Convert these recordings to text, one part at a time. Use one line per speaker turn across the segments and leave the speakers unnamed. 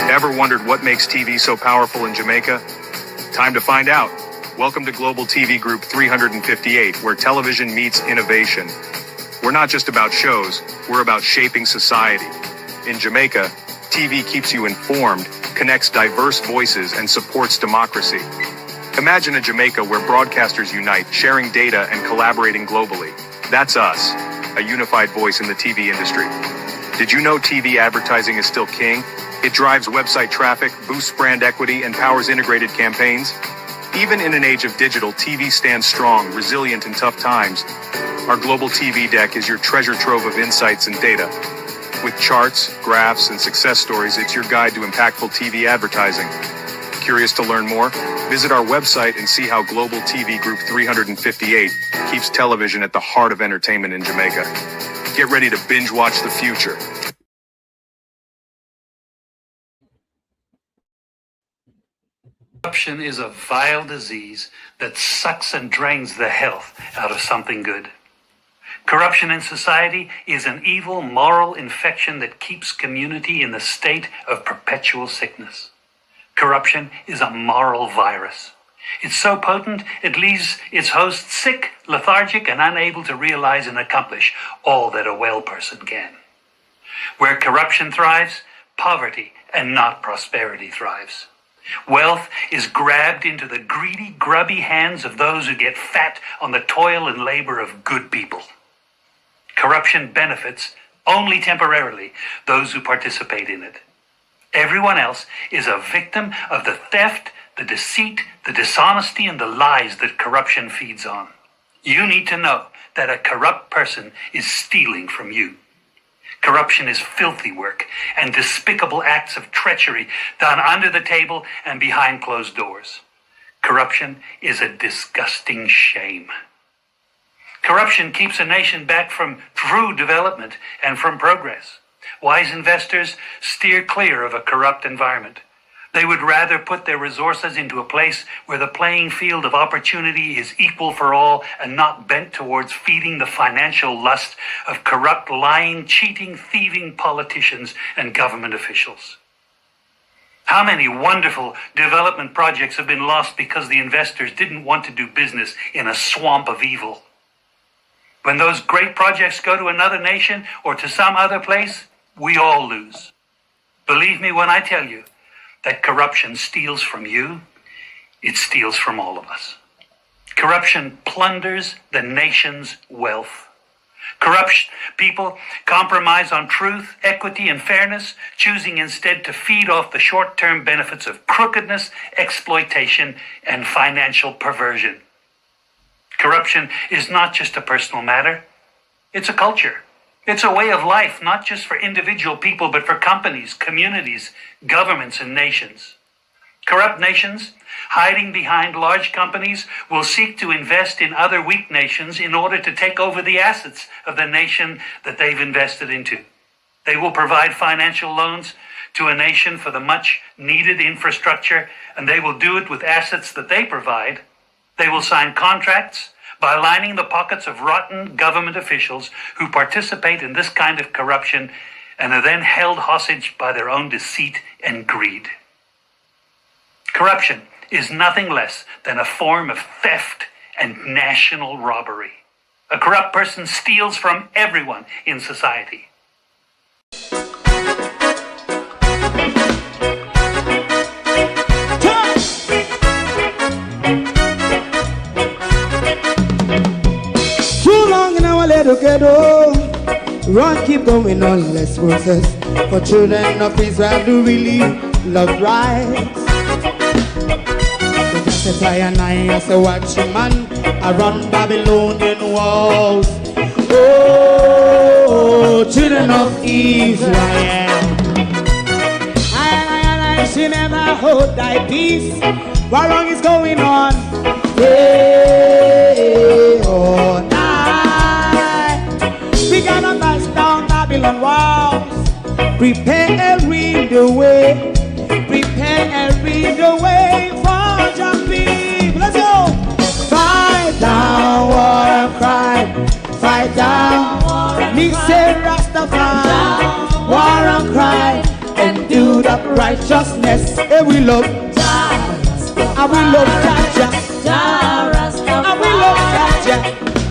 Ever wondered what makes TV so powerful in Jamaica? Time to find out. Welcome to Global TV Group 358, where television meets innovation. We're not just about shows, we're about shaping society. In Jamaica, TV keeps you informed, connects diverse voices, and supports democracy. Imagine a Jamaica where broadcasters unite, sharing data and collaborating globally. That's us, a unified voice in the TV industry. Did you know TV advertising is still king? It drives website traffic, boosts brand equity, and powers integrated campaigns. Even in an age of digital, TV stands strong, resilient in tough times. Our global TV deck is your treasure trove of insights and data. With charts, graphs, and success stories, it's your guide to impactful TV advertising. Curious to learn more? Visit our website and see how Global TV Group 358 keeps television at the heart of entertainment in Jamaica. Get ready to binge watch the future.
Corruption is a vile disease that sucks and drains the health out of something good. Corruption in society is an evil moral infection that keeps community in the state of perpetual sickness. Corruption is a moral virus. It's so potent, it leaves its host sick, lethargic, and unable to realize and accomplish all that a well person can. Where corruption thrives, poverty and not prosperity thrives. Wealth is grabbed into the greedy, grubby hands of those who get fat on the toil and labor of good people. Corruption benefits, only temporarily, those who participate in it. Everyone else is a victim of the theft, the deceit, the dishonesty, and the lies that corruption feeds on. You need to know that a corrupt person is stealing from you. Corruption is filthy work and despicable acts of treachery done under the table and behind closed doors. Corruption is a disgusting shame. Corruption keeps a nation back from true development and from progress. Wise investors steer clear of a corrupt environment. They would rather put their resources into a place where the playing field of opportunity is equal for all and not bent towards feeding the financial lust of corrupt, lying, cheating, thieving politicians and government officials. How many wonderful development projects have been lost because the investors didn't want to do business in a swamp of evil? When those great projects go to another nation or to some other place, we all lose. Believe me when I tell you that corruption steals from you, it steals from all of us. Corruption plunders the nation's wealth. Corrupt people compromise on truth, equity, and fairness, choosing instead to feed off the short-term benefits of crookedness, exploitation, and financial perversion. Corruption is not just a personal matter, it's a culture. It's a way of life, not just for individual people, but for companies, communities, governments, and nations. Corrupt nations, hiding behind large companies, will seek to invest in other weak nations in order to take over the assets of the nation that they've invested into. They will provide financial loans to a nation for the much-needed infrastructure, and they will do it with assets that they provide. They will sign contracts by lining the pockets of rotten government officials who participate in this kind of corruption and are then held hostage by their own deceit and greed. Corruption is nothing less than a form of theft and national robbery. A corrupt person steals from everyone in society.
Ghetto, run, keep going on, less process. For children of Israel do really love rights. So just say and I say watch him man around Babylonian walls. Oh, children of Israel, I she never hold thy peace. What wrong is going on? Hey, oh, we gotta bust down Babylon walls. Prepare and read the way. Prepare and read the way for your people. Let's go. Fight down war and crime. Fight down. Me say Rastafari. War and crime. And do the up righteousness. And we love Jah, and we love Jah, Jah Rasta, and we love Jah,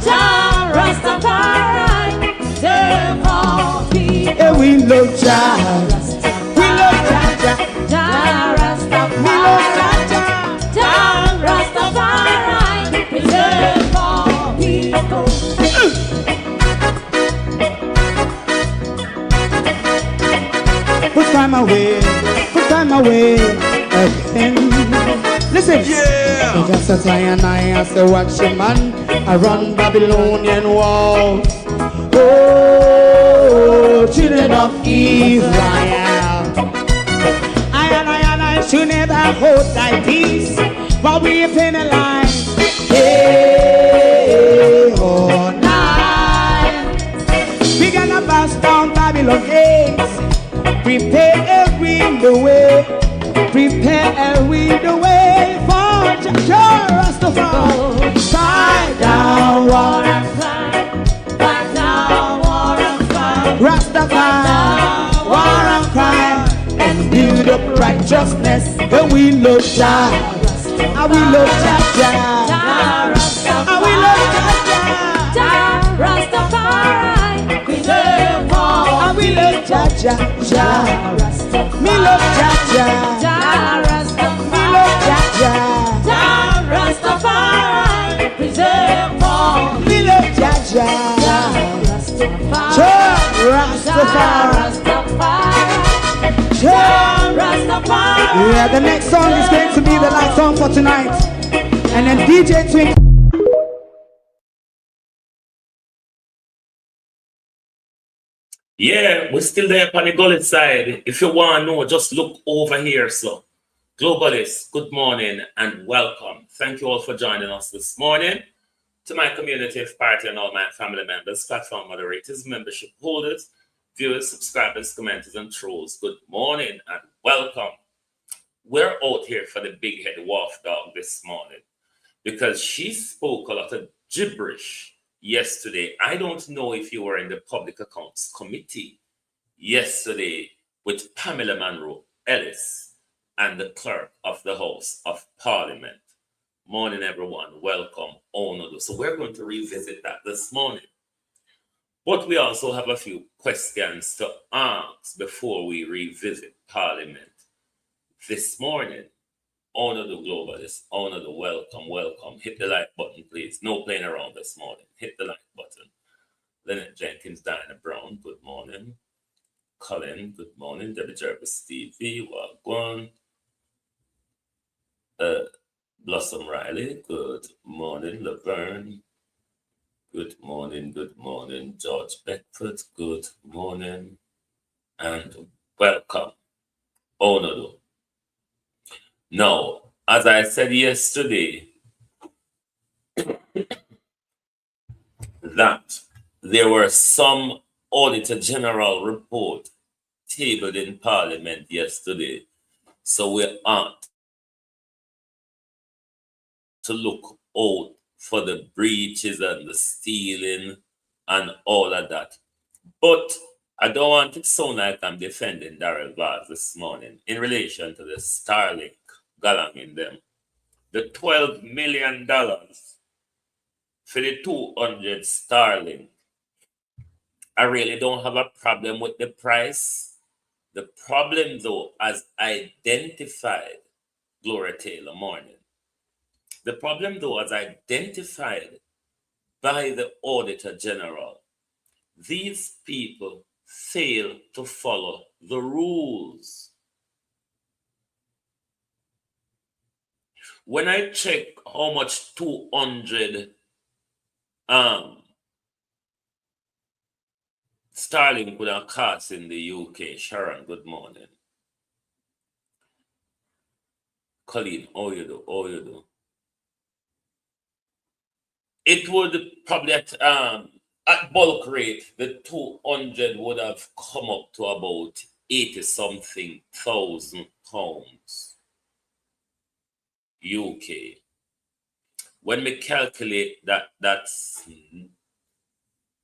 Jah Rastafari, save all people. And we love Jah, we love Jah, Jah Rastafari, we love Jah, Jah Rastafari, save all people. Put time away again. Listen, yeah. Just as I and I say, watch your man, I run Babylonian walls. Oh, children of Israel, I should never hold thy peace, but we penalize. Hey, oh, night. We gonna bust down Babylon gates. Prepare the way, prepare the way for Jah Rastafari. Fight down war and crime, fight down war and crime, Rastafari, war and crime, and build up righteousness. And we love Jah, and we love Jah, Jah Rastafari, and we love Jah, Jah Rastafari. We love all, and we love Jah, Jah Rastafari. Me love Jah, Jah Rastafari. Me love Jah, Jah Rastafari. Preserve all. Me love Jah, Jah Rastafari. Jah Rastafari. Jah Rastafari. Yeah, the next song is going to be the last song for tonight, and then DJ Twink.
Yeah, we're still there on the gullet side. If you want to know, just look over here. So, Globalists, good morning and welcome. Thank you all for joining us this morning. To my community of party and all my family members, platform moderators, membership holders, viewers, subscribers, commenters, and trolls, good morning and welcome. We're out here for the big head wharf dog this morning because she spoke a lot of gibberish yesterday. I don't know if you were in the Public Accounts Committee yesterday with Pamela Monroe, Ellis, and the Clerk of the House of Parliament. Morning, everyone. Welcome. So we're going to revisit that this morning. But we also have a few questions to ask before we revisit Parliament this morning. Honor the globalists, honor the welcome. Hit the like button, please. No playing around this morning. Hit the like button. Lynette Jenkins, Diana Brown, good morning. Colleen, good morning. Debbie Jervis, Stevie, Wagwan. Blossom Riley, good morning. Laverne, good morning. George Beckford, good morning. And welcome. Honor. Now, as I said yesterday, that there were some Auditor General report tabled in Parliament yesterday. So we ought to look out for the breaches and the stealing and all of that. But I don't want to sound like I'm defending Darrell Vaz this morning in relation to the Starlink galang in them. The $12 million for the 200 Starlink. I really don't have a problem with the price. The problem, though, as identified, Gloria Taylor Morning. The problem, though, as identified by the Auditor General, these people fail to follow the rules. When I check how much 200 Starlink would have cost in the UK, Sharon, good morning. Colleen, how you do? It would probably at bulk rate, the 200 would have come up to about 80-something thousand pounds UK. When we calculate that, that's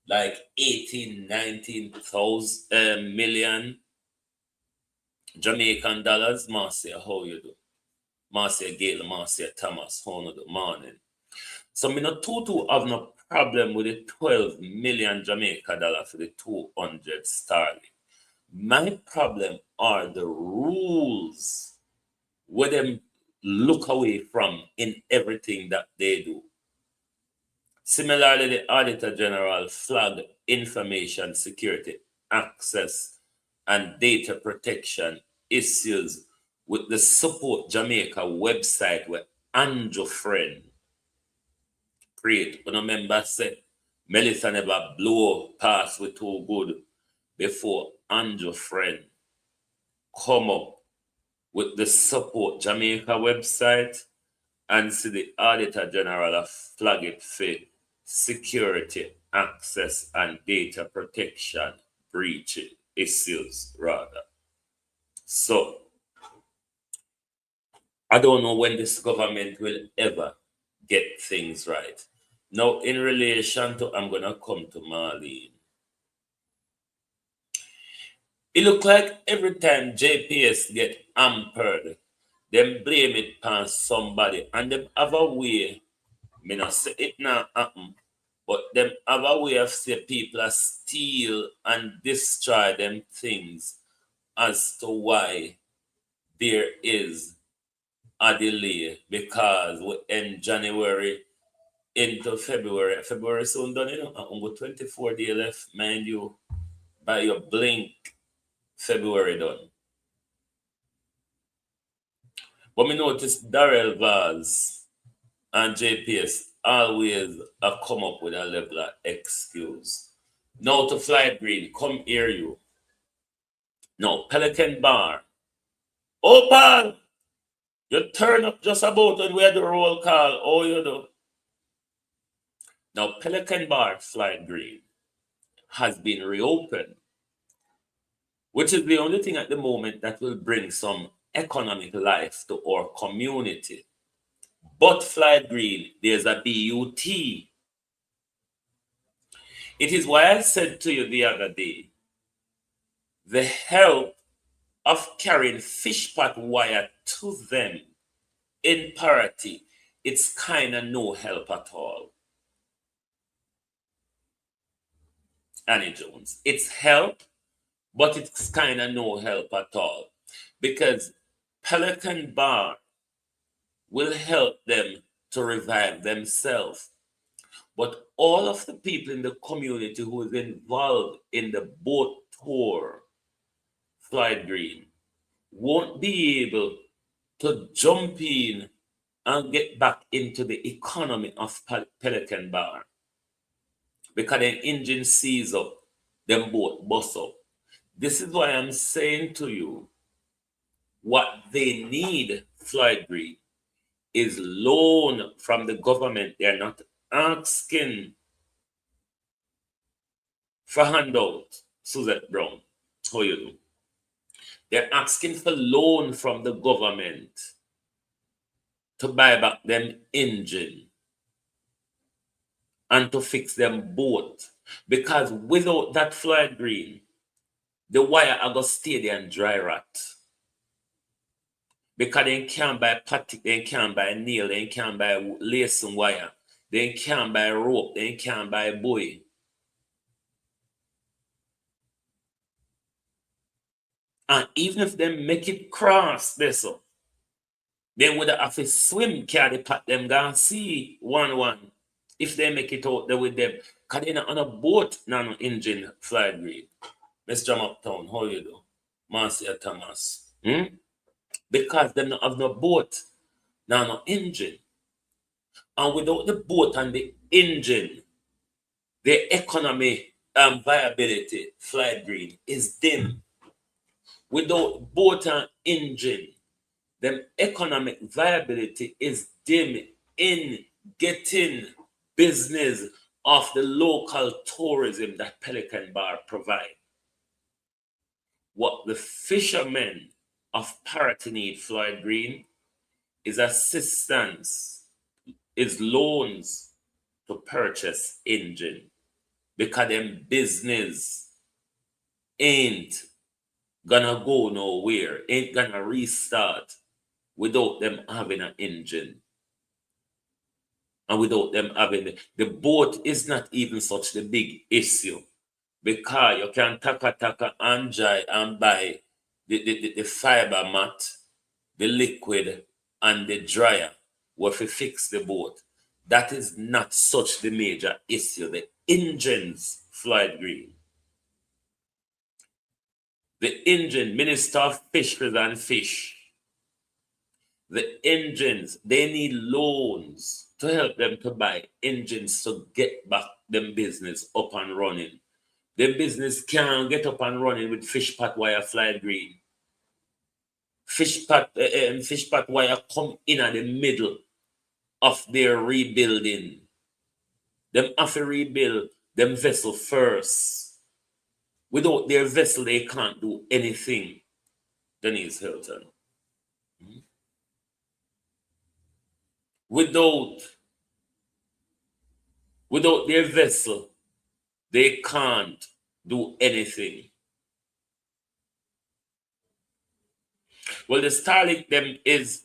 like 18, 19,000 million Jamaican dollars, Marcia, how you do? Marcia Gale, Marcia Thomas, how you do? Morning. So me no too have no problem with the 12 million Jamaica dollar for the 200 Starlink. My problem are the rules where them look away from in everything that they do. Similarly, the Auditor General flagged information security, access, and data protection issues with the Support Jamaica website where Andrew Friend create. When a member said Melissa never blow past with too good before Andrew Friend come up with the Support Jamaica website and see the Auditor General flag it for security, access, and data protection breach issues rather. So I don't know when this government will ever get things right. Now, in relation to, I'm gonna come to Marlene. It look like every time JPS get hampered, them blame it on somebody, and them have a way. Me not say it now happen, but them have a way of say people are steal and destroy them things as to why there is a delay, because we end January into February. February soon done, you know, I'm 24 days left, mind you, by your blink, February done. But me notice Darrell Vaz and JPS always have come up with a level of excuse. Now to Flight Green, come hear you. Now, Pelican Bar. Oh, pal! You turn up just about when we had the roll call. Oh, you do. Now, Pelican Bar Flight Green has been reopened, which is the only thing at the moment that will bring some economic life to our community. But Flight Green, there's a BUT. It is why I said to you the other day, the help of carrying fish pot wire to them in parity, it's kind of no help at all. Annie Jones, it's help, but it's kind of no help at all, because Pelican Bar will help them to revive themselves. But all of the people in the community who is involved in the boat tour, Flight Green, won't be able to jump in and get back into the economy of Pelican Bar, because the engine seize up, them boat bust up. This is why I'm saying to you, what they need, Flight Green, is loan from the government. They're not asking for handout, Suzette Brown. How you do? They're asking for loan from the government to buy back them engine and to fix them boat. Because without that Flight Green, the wire are going to stay there and dry rot. Because they can't buy plastic, they can't buy nail, they can't buy lace and wire, they can't buy rope, they can't buy buoy. And even if they make it cross this up, they would have to swim carry pat them gonna see 1-1 if they make it out there with them. Because they're not on a boat, no engine, Flight Green. Let's jump uptown. How you do? Marcia Thomas. Because they don't have no boat, no engine. And without the boat and the engine, the economy and viability, Flight Green, is dim. Without boat and engine, the economic viability is dim in getting business of the local tourism that Pelican Bar provide. What the fishermen of Parity need, Flight Green, is assistance, is loans to purchase engine, because them business ain't gonna go nowhere, ain't gonna restart without them having an engine. And without them having the boat is not even such the big issue, because you can taka and dry and buy the fiber mat, the liquid, and the dryer where to fix the boat. That is not such the major issue. The engines, Floyd Green. The engine, Minister of Fisheries and Fish. The engines, they need loans to help them to buy engines to get back them business up and running. The business can't get up and running with fish pot wire, Floyd Green. Fish pot wire come in at the middle of their rebuilding. Them have to rebuild them vessel first. Without their vessel, they can't do anything. Denise Hilton. Without their vessel, they can't do anything. Well, the Starlink them is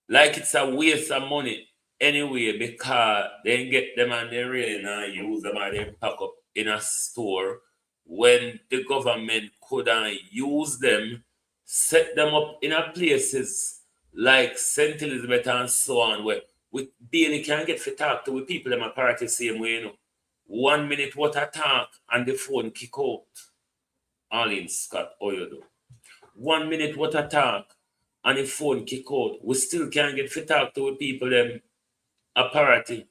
like it's a waste of money anyway, because they get them and they really not use them and they pack up in a store when the government could use them, set them up in a places like St. Elizabeth and so on, where we barely can get to talk to people in my party same way, you know. 1 minute what a talk and the phone kick out. Arlene Scott, how you do? 1 minute what a talk and the phone kick out. We still can't get to talk to people them a party.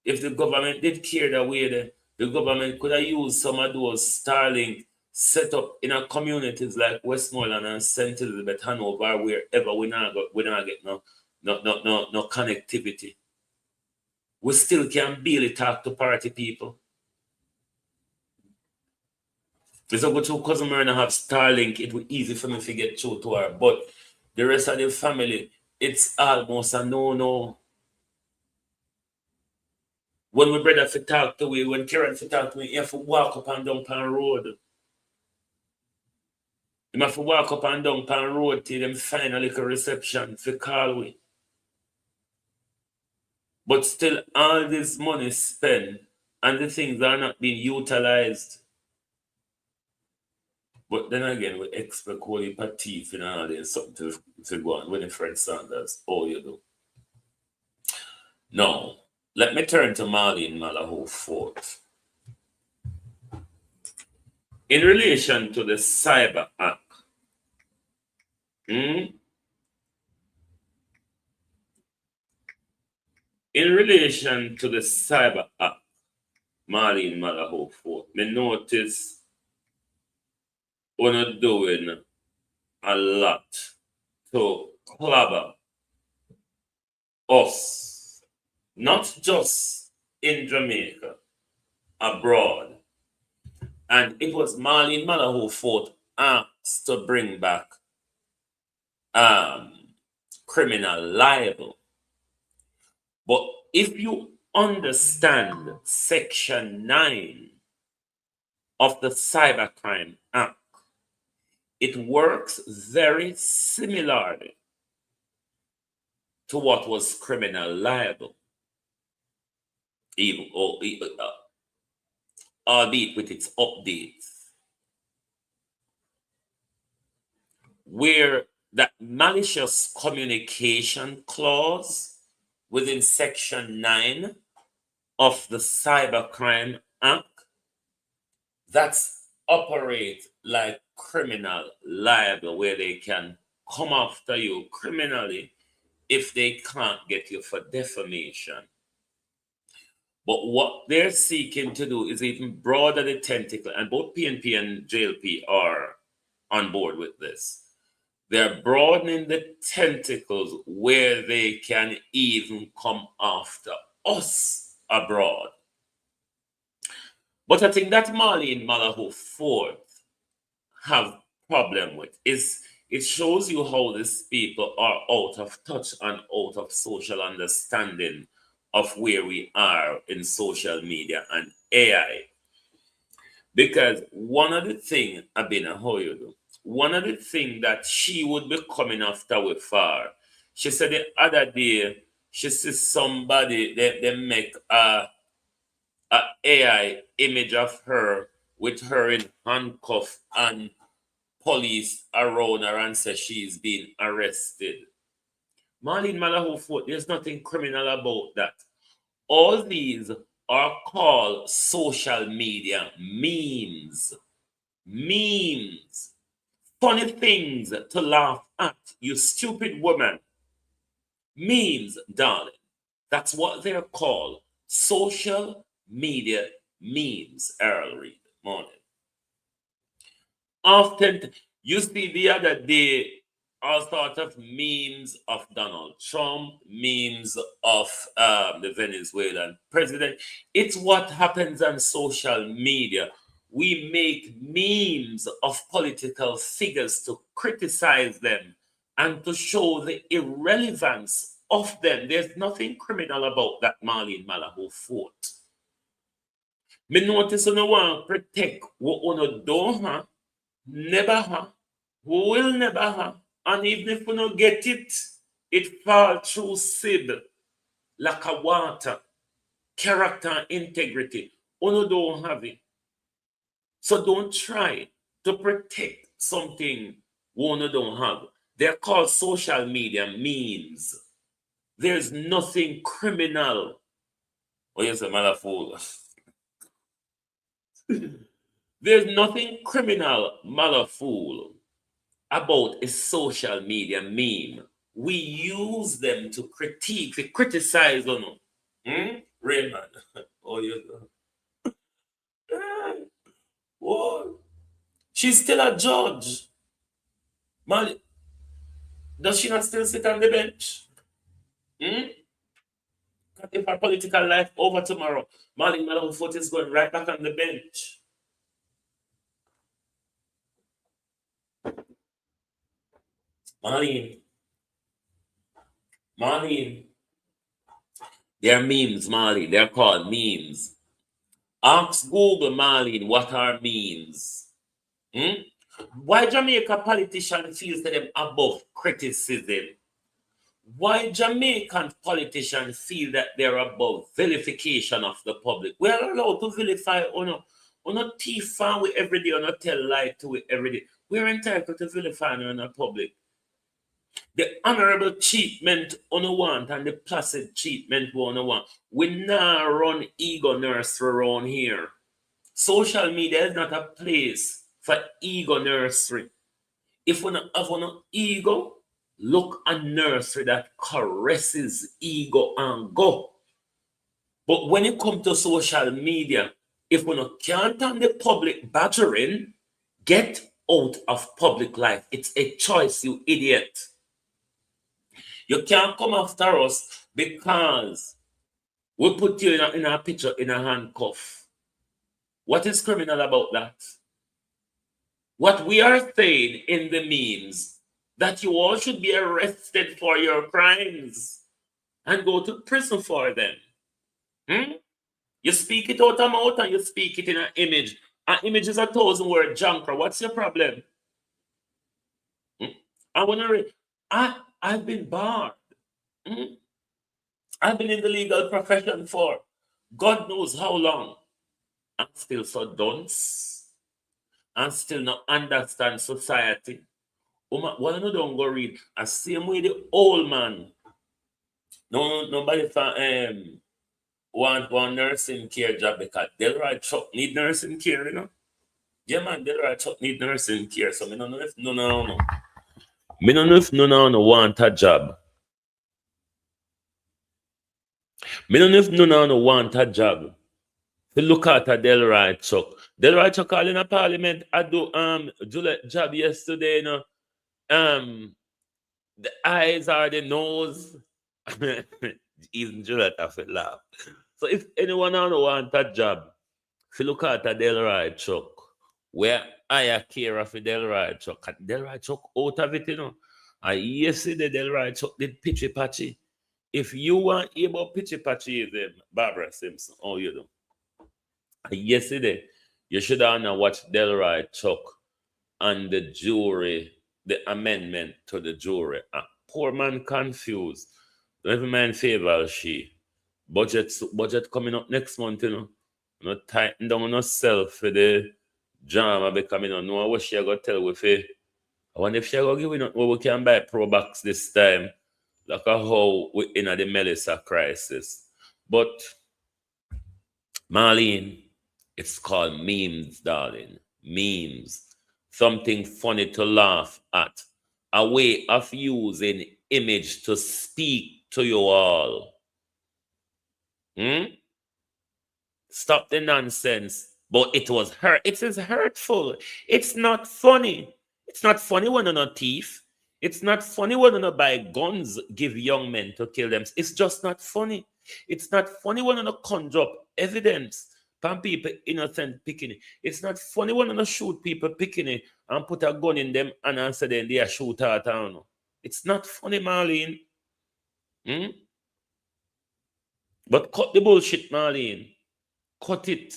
If the government did care that way, then the government could have used some of those Starlink set up in our communities like Westmoreland and St. Elizabeth, Hanover, wherever we not get no connectivity. We still can barely talk to party people. If I go to Cousin Myrna have Starlink, it would be easy for me to get through to her. But the rest of the family, it's almost a no-no. When my brother for talk to me, when Karen for talk to me, you have to walk up and down Pan Road. You have to walk up and down Pan Road till them find a little reception for call we. But still, all this money spent and the things are not being utilized. But then again, we expect Holy Patif and all this something to go on with Fred Sanders. Oh, you do. Now, let me turn to Marlene Malaho Fort. In relation to the Cyber Act, in relation to the Cyber Act, Marlene Malaho Fort, me notice we're not doing a lot to clobber us, not just in Jamaica, abroad. And it was Marlene Malaho Fort asked to bring back criminal libel. But if you understand Section 9 of the Cybercrime Act, it works very similarly to what was criminal libel, albeit with its updates, where that malicious communication clause within Section 9 of the Cybercrime Act, that's operate like criminal libel, where they can come after you criminally if they can't get you for defamation. But what they're seeking to do is even broader the tentacle, and both PNP and JLP are on board with this. They're broadening the tentacles where they can even come after us abroad. But I think that Marlene Malaho Fort have problem with is it shows you how these people are out of touch and out of social understanding of where we are in social media and AI. Because one of the things I've been how you do, one of the things that she would be coming after with for, she said the other day, she sees somebody, they make a AI image of her with her in handcuff and police around her and say she's being arrested. Marlene Malahou, there's nothing criminal about that. All these are called social media memes. Memes. Funny things to laugh at, you stupid woman. Memes, darling. That's what they're called. Social media memes, Earl Reed. Morning. Often, you see the other day, all sorts of memes of Donald Trump, memes of the Venezuelan president. It's what happens on social media. We make memes of political figures to criticize them and to show the irrelevance of them. There's nothing criminal about that, Marlene Malahou fought. Me notice you no want to protect what you don't have, never have, will never have. And even if we don't get it, it falls through SIB like a water, character and integrity. You don't have it. So don't try to protect something you don't have. They're called social media memes. There's nothing criminal. Oh, yes, a fool. There's nothing criminal, fool, about a social media meme. We use them to critique, to criticize on them. Raymond. Oh, yes. Oh, she's still a judge. Molly, does she not still sit on the bench? If her political life over tomorrow, Marlene Malahou is going right back on the bench. Marlene. They're memes, Marlene. They're called memes. Ask Google, Marlene, what are memes? Why Jamaica politicians feel them above criticism? Why Jamaican politicians feel that they're above vilification of the public? We are allowed to vilify on a thief fan with every day, on a tell lie to it every day. We're entitled to vilify on the public. The honorable treatment on the want and the placid treatment on the want. We now run ego nursery around here. Social media is not a place for ego nursery. If we don't have an ego, look a nursery that caresses ego and go. But when it comes to social media, if we can't stand the public badgering, get out of public life. It's a choice, you idiot. You can't come after us because we put you in a picture in a handcuff. What is criminal about that? What we are saying in the memes, that you all should be arrested for your crimes and go to prison for them. You speak it out of mouth and you speak it in an image. An image is 1,000-word junker. What's your problem? I've been barred. I've been in the legal profession for God knows how long. I'm still so dunce. I'm still not understand society. Why don't go read? I same way the old man. Nobody want one nursing care job because Delroy Chuck need nursing care, you know? Yeah, man, Delroy Chuck need nursing care. So I don't know if no. I don't know if no want a job. I don't know if no want a job. To look at a Delroy Chuck. Delroy Chuck called in a parliament. I do Juliet job yesterday, you know. The eyes are the nose. Even Juliet have to laugh. So if anyone want a job, if you look at a Delroy Chuck, where I care of a Delroy Chuck, Delroy Chuck out of it, you know. And yesterday Delroy Chuck did pitchy patchy. If you want able pitchy patchy, then Barbara Simpson, oh you do. And yesterday, you should have watched Delroy Chuck on the jury, the amendment to the jury. Poor man confused. Every man favor she. Budget coming up next month, you know. Not tighten down on herself for the drama becoming on. Know what she got tell with it. I wonder if she got give it we can buy Pro Box this time. Like how we in the Melissa crisis. But Marlene, it's called memes, darling. Memes. Something funny to laugh at. A way of using image to speak to you all. Stop the nonsense. But it was hurt. It is hurtful. It's not funny. It's not funny when you're not thief. It's not funny when you buy guns, give young men to kill them. It's just not funny. It's not funny when you conjure up evidence from people innocent picking it. It's not funny when you shoot people picking it and put a gun in them and answer them they are shoot at town. It's not funny, Marlene. But cut the bullshit, Marlene. Cut it.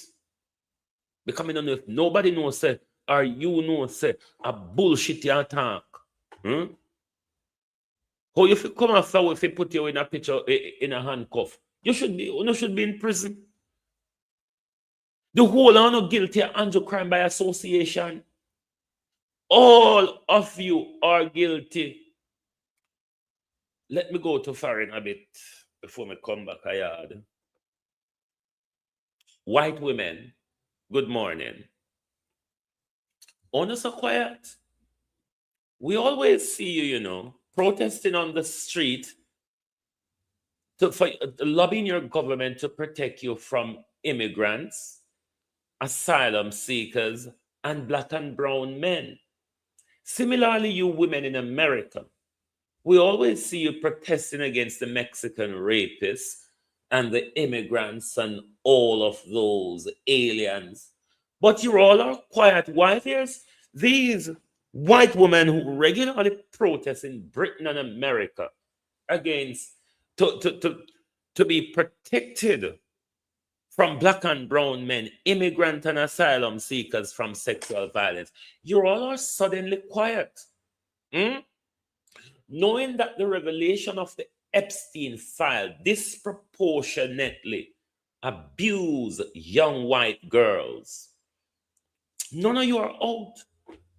Because I don't know if nobody knows, say, or you know, say, a bullshit you attack. How if you come after if you put you in a picture in a handcuff? You should be in prison. The whole are not guilty of Andrew crime by association. All of you are guilty. Let me go to foreign a bit before I come back. White women, good morning. Honest or quiet? We always see you, you know, protesting on the street for lobbying your government to protect you from immigrants, asylum seekers, and black and brown men. Similarly, you women in America, we always see you protesting against the Mexican rapists and the immigrants and all of those aliens. But you all are quiet. Why? There's these white women who regularly protest in Britain and America against to be protected from black and brown men, immigrant and asylum seekers from sexual violence. You all are suddenly quiet. Knowing that the revelation of the Epstein file disproportionately abused young white girls. None of you are out.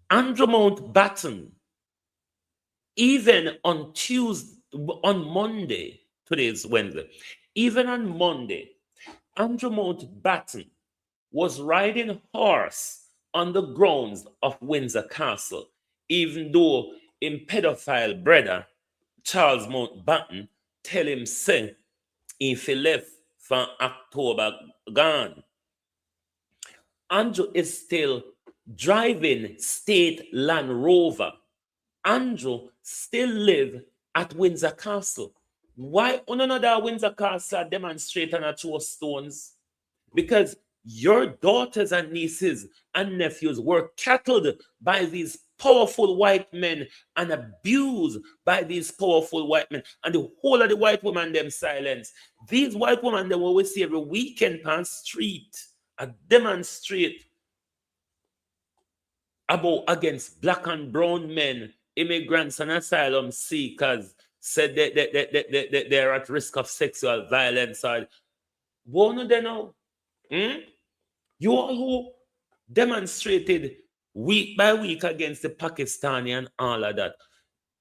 Andrew Mountbatten, even on Monday, today is Wednesday, even on Monday, Andrew Mountbatten was riding horse on the grounds of Windsor Castle, even though his pedophile brother, Charles Mountbatten, tell him, say, if he left from October gone. Andrew is still driving state Land Rover. Andrew still live at Windsor Castle. Why another Windsor Castle demonstrate and throw stones? Because your daughters and nieces and nephews were cattled by these powerful white men and abused by these powerful white men. And the whole of the white women them silence. These white women they always see every weekend on street and demonstrate about against black and brown men, immigrants and asylum seekers, said that they're at risk of sexual violence. Won't they know? You all who demonstrated week by week against the Pakistani and all of that.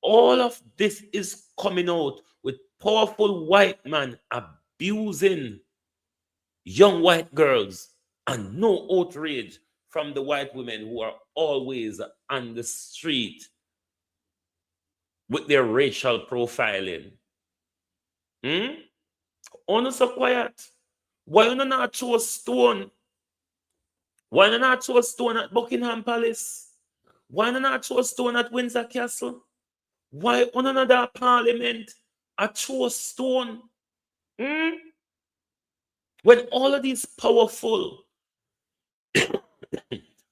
All of this is coming out with powerful white men abusing young white girls and no outrage from the white women who are always on the street with their racial profiling. Honest so quiet. Why you not throw a stone? Why you not throw a stone at Buckingham Palace? Why you not throw a stone at Windsor Castle? Why on another parliament a throw a stone? When all of these powerful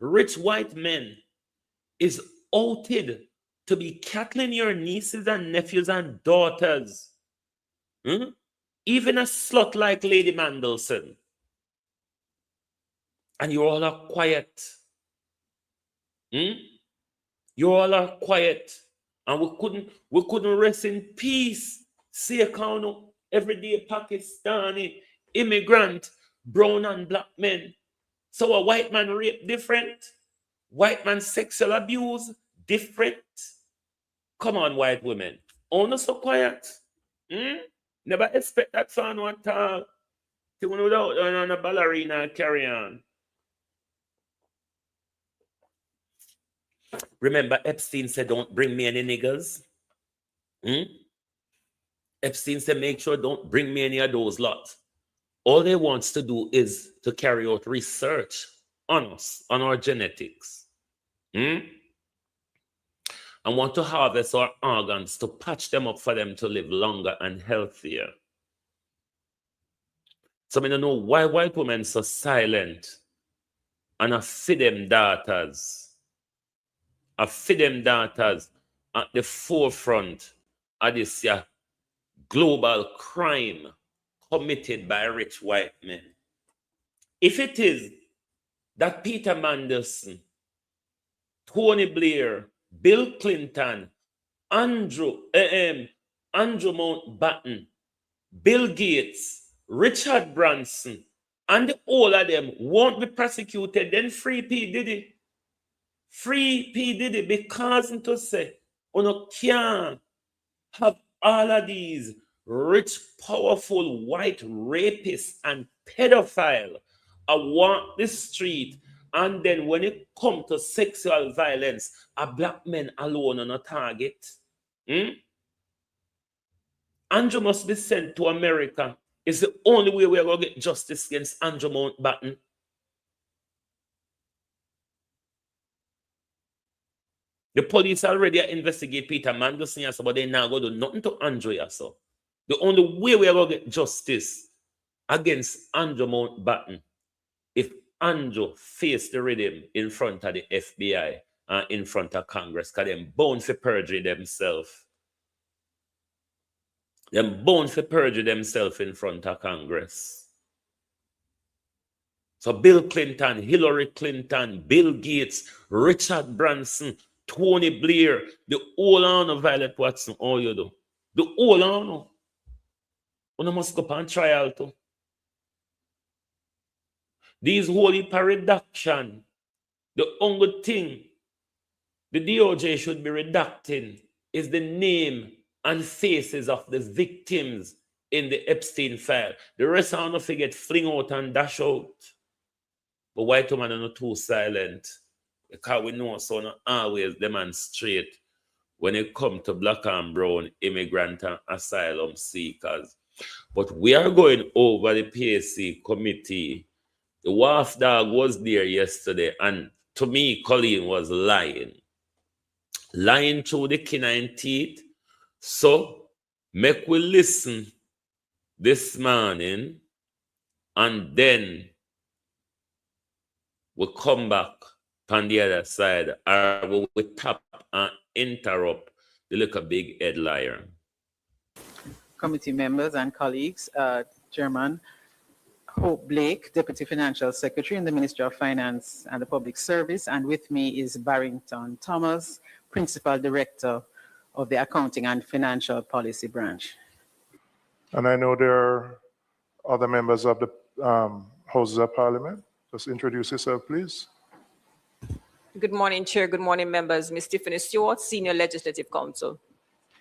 rich white men is outed to be cattling your nieces and nephews and daughters. Even a slut like Lady Mandelson. And you all are quiet. You all are quiet. And we couldn't rest in peace. See how everyday Pakistani immigrant, brown and black men. So a white man rape different. White man sexual abuse different. Come on, white women. Only so quiet. Never expect that son one talk. Without on a ballerina carry on. Remember, Epstein said, don't bring me any niggers. Epstein said, make sure don't bring me any of those lots. All they wants to do is to carry out research on us, on our genetics. And want to harvest our organs to patch them up for them to live longer and healthier. So I don't know why white women so silent and I feed them daughters. I feed them daughters at the forefront of this global crime committed by rich white men. If it is that Peter Mandelson, Tony Blair, Bill Clinton, Andrew Mountbatten, Bill Gates, Richard Branson, and all of them won't be prosecuted, then free P. Diddy. Free P. Diddy, because to say, you can't have all of these rich, powerful white rapists and pedophiles walk the street, and then when it comes to sexual violence, a black man alone on a target. Andrew must be sent to America. It's the only way we're going to get justice against Andrew Mountbatten. The police already investigate Peter Mandelson, but they now go do nothing to Andrew. So the only way we're going to get justice against Andrew Mountbatten if Andrew faced the rhythm in front of the FBI and in front of Congress, because they're bound for perjury themselves. They're bound for perjury themselves in front of Congress. So Bill Clinton, Hillary Clinton, Bill Gates, Richard Branson, Tony Blair, the whole honor Violet Watson, all you do. The whole honor. You must go on trial too. These holy reduction, the only thing the DOJ should be redacting is the name and faces of the victims in the Epstein file. The rest are not forget fling out and dash out. But white women are not too silent. Because we know so not always demonstrate when it comes to black and brown immigrant and asylum seekers. But we are going over the PAAC committee. The WAF dog was there yesterday, and to me, Colleen was lying. Lying through the canine teeth. So, make we listen this morning, and then we'll come back on the other side, or we tap and interrupt the little big head liar.
Committee members and colleagues, Chairman Hope Blake, Deputy Financial Secretary in the Ministry of Finance and the Public Service, and with me is Barrington Thomas, Principal Director of the Accounting and Financial Policy Branch.
And I know there are other members of the Houses of Parliament. Just introduce yourself, please.
Good morning, Chair. Good morning, members. Ms. Tiffany Stewart, Senior Legislative Counsel.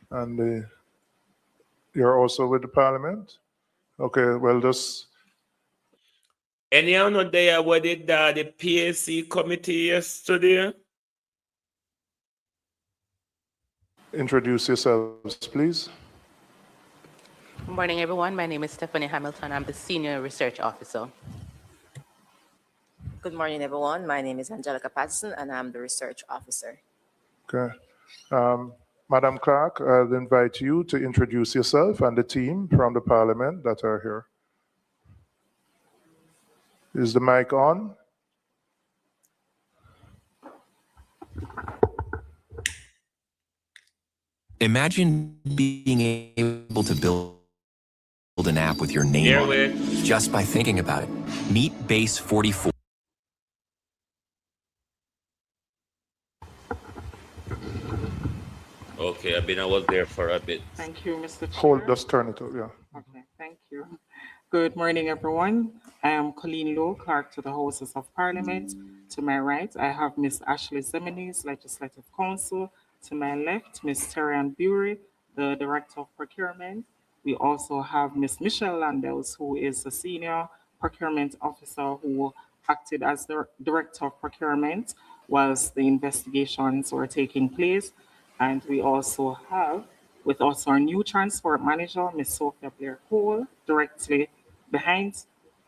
And you're also with the Parliament? Okay, well, just...
Anyone there where did the PAAC committee yesterday?
Introduce yourselves, please.
Good morning, everyone. My name is Stephanie Hamilton. I'm the Senior Research Officer.
Good morning, everyone. My name is Angelica Patterson, and I'm the Research Officer.
Okay. Madam Clerk, I'll invite you to introduce yourself and the team from the Parliament that are here. Is the mic on?
Imagine being able to build an app with your name on it just by thinking about it. Meet Base 44.
Abin. I was there for a bit.
Thank you, Mr. Chair.
Hold, just turn it up, yeah.
Okay, thank you. Good morning, everyone. I am Colleen Lowe, Clerk to the Houses of Parliament. To my right, I have Ms. Ashley Zemenis, Legislative Counsel. To my left, Ms. Terry-Ann Bury, the Director of Procurement. We also have Ms. Michelle Landels, who is the Senior Procurement Officer who acted as the Director of Procurement whilst the investigations were taking place. And we also have with us our new Transport Manager, Ms. Sophia Blair Cole, directly behind.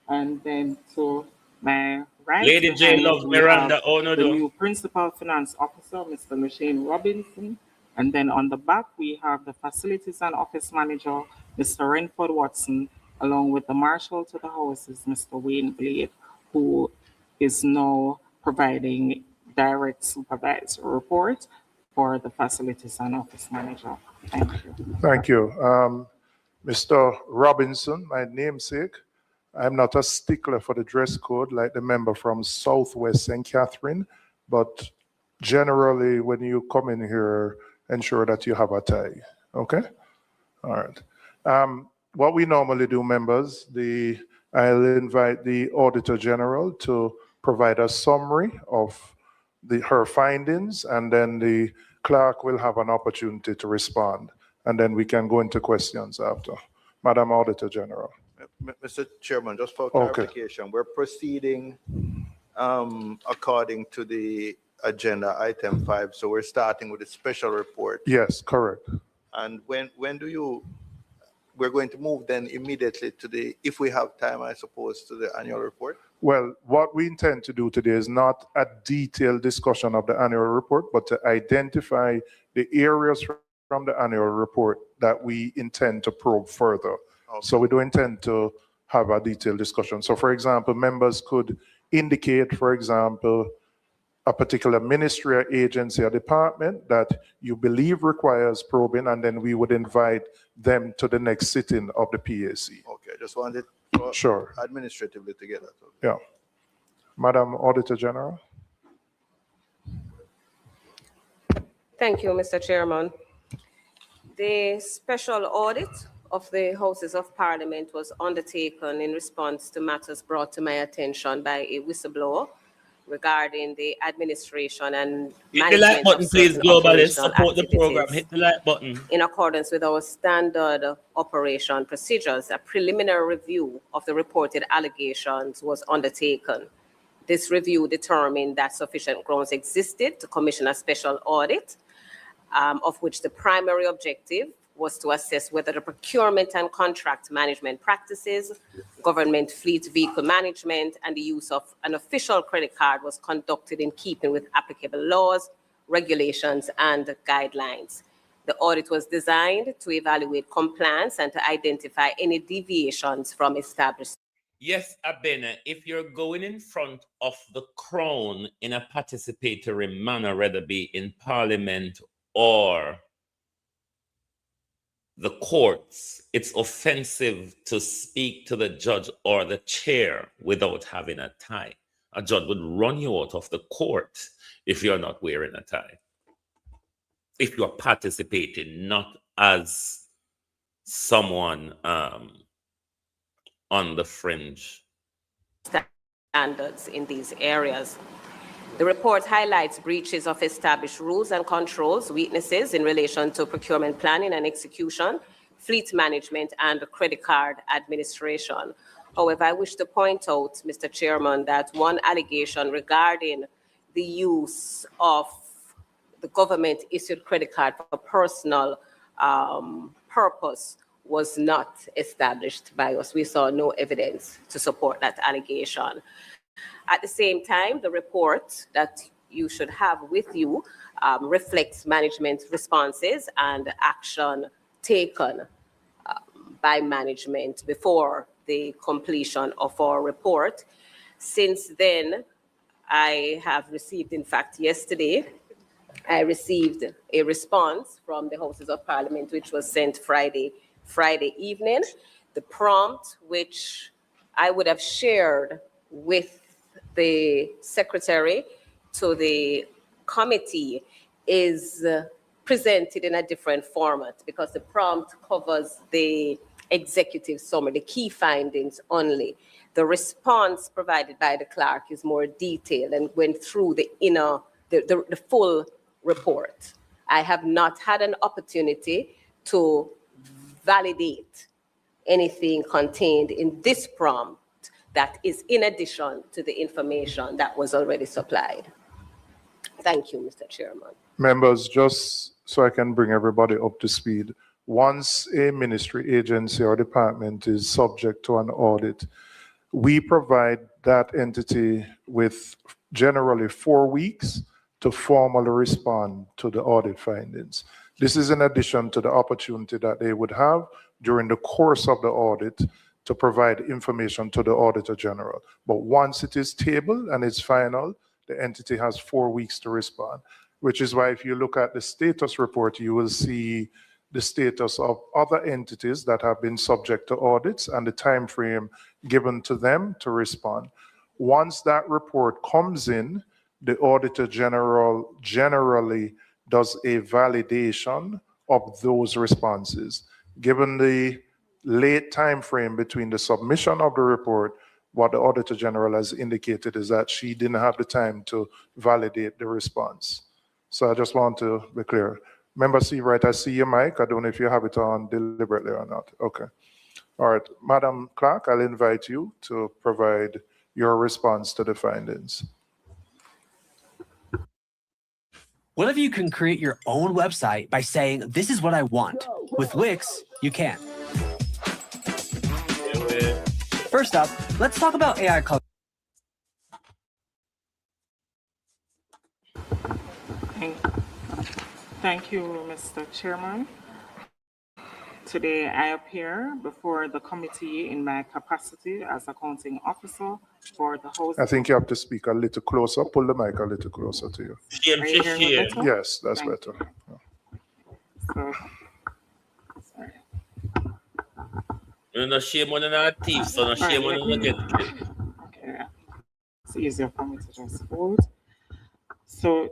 And then to my right,
Lady J loves Miranda. Oh, no,
the
no.
new Principal Finance Officer, Mr. Lashane Robinson. And then on the back, we have the Facilities and Office Manager, Mr. Renford Watson, along with the Marshal to the Houses, Mr. Wayne Blade, who is now providing direct supervisor report for the Facilities and Office Manager. Thank you.
Thank you. Mr. Robinson, my namesake, I'm not a stickler for the dress code like the member from Southwest St. Catherine, but generally when you come in here, ensure that you have a tie, okay? All right. What we normally do, members, I'll invite the Auditor General to provide a summary of her findings, and then the clerk will have an opportunity to respond, and then we can go into questions after. Madam Auditor General.
Mr. Chairman, just for clarification, we're proceeding according to the agenda item 5, so we're starting with a special report.
Yes, correct.
And when we're going to move then immediately to if we have time, I suppose, to the annual report?
Well, what we intend to do today is not a detailed discussion of the annual report, but to identify the areas from the annual report that we intend to probe further. Okay. So we don't intend to have a detailed discussion. So for example, members could indicate, for example, a particular ministry or agency or department that you believe requires probing, and then we would invite them to the next sitting of the PAAC.
Okay, just wanted
sure.
Administratively to get that.
Yeah. Madam Auditor General.
Thank you, Mr. Chairman. The special audit of the Houses of Parliament was undertaken in response to matters brought to my attention by a whistleblower regarding the administration and
hit the like button, please, Globalist. Support the program. Hit the like button.
In accordance with our standard operation procedures, a preliminary review of the reported allegations was undertaken. This review determined that sufficient grounds existed to commission a special audit, of which the primary objective was to assess whether the procurement and contract management practices, government fleet vehicle management, and the use of an official credit card was conducted in keeping with applicable laws, regulations, and guidelines. The audit was designed to evaluate compliance and to identify any deviations from established.
Yes, Abena, if you're going in front of the crown in a participatory manner, whether be in Parliament or the courts, it's offensive to speak to the judge or the chair without having a tie. A judge would run you out of the court if you're not wearing a tie. If you're participating, not as someone on the fringe.
Standards in these areas. The report highlights breaches of established rules and controls, weaknesses in relation to procurement planning and execution, fleet management, and credit card administration. However, I wish to point out, Mr. Chairman, that one allegation regarding the use of the government-issued credit card for personal purpose was not established by us. We saw no evidence to support that allegation. At the same time, the report that you should have with you reflects management responses and action taken by management before the completion of our report. Since then, I have received, in fact, yesterday, I received a response from the Houses of Parliament, which was sent Friday evening. The prompt, which I would have shared with the secretary to the committee, is presented in a different format because the prompt covers the executive summary, the key findings only. The response provided by the clerk is more detailed and went through the full report. I have not had an opportunity to validate anything contained in this prompt that is in addition to the information that was already supplied. Thank you, Mr. Chairman.
Members, just so I can bring everybody up to speed, once a ministry, agency, or department is subject to an audit, we provide that entity with generally 4 weeks to formally respond to the audit findings. This is in addition to the opportunity that they would have during the course of the audit to provide information to the Auditor General. But once it is tabled and it's final, the entity has 4 weeks to respond, which is why if you look at the status report, you will see the status of other entities that have been subject to audits and the time frame given to them to respond. Once that report comes in, the Auditor General generally does a validation of those responses. Given the late time frame between the submission of the report, what the Auditor General has indicated is that she didn't have the time to validate the response. So I just want to be clear. Member Seawright, I see your mic. I don't know if you have it on deliberately or not. Okay. All right. Madam Clerk, I'll invite you to provide your response to the findings.
What if you can create your own website by saying, this is what I want? With Wix, you can. First up, let's talk about AI color.
Thank you, Mr. Chairman. Today, I appear before the committee in my capacity as accounting officer for the House.
I think you have to speak a little closer. Pull the mic a little closer to you. Yes, that's better.
So, sorry.
No shame on our teeth, so no shame on the get.
Okay, it's easier for me to just vote. So,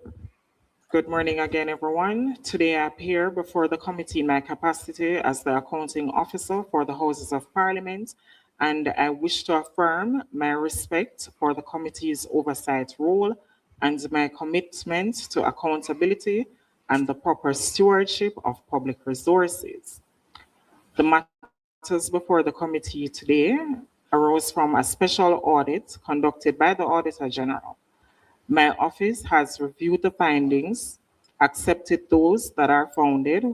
good morning again, everyone. Today I appear before the committee in my capacity as the accounting officer for the Houses of Parliament, and I wish to affirm my respect for the committee's oversight role and my commitment to accountability and the proper stewardship of public resources. The matters before the committee today arose from a special audit conducted by the Auditor General. My office has reviewed the findings, accepted those that are founded,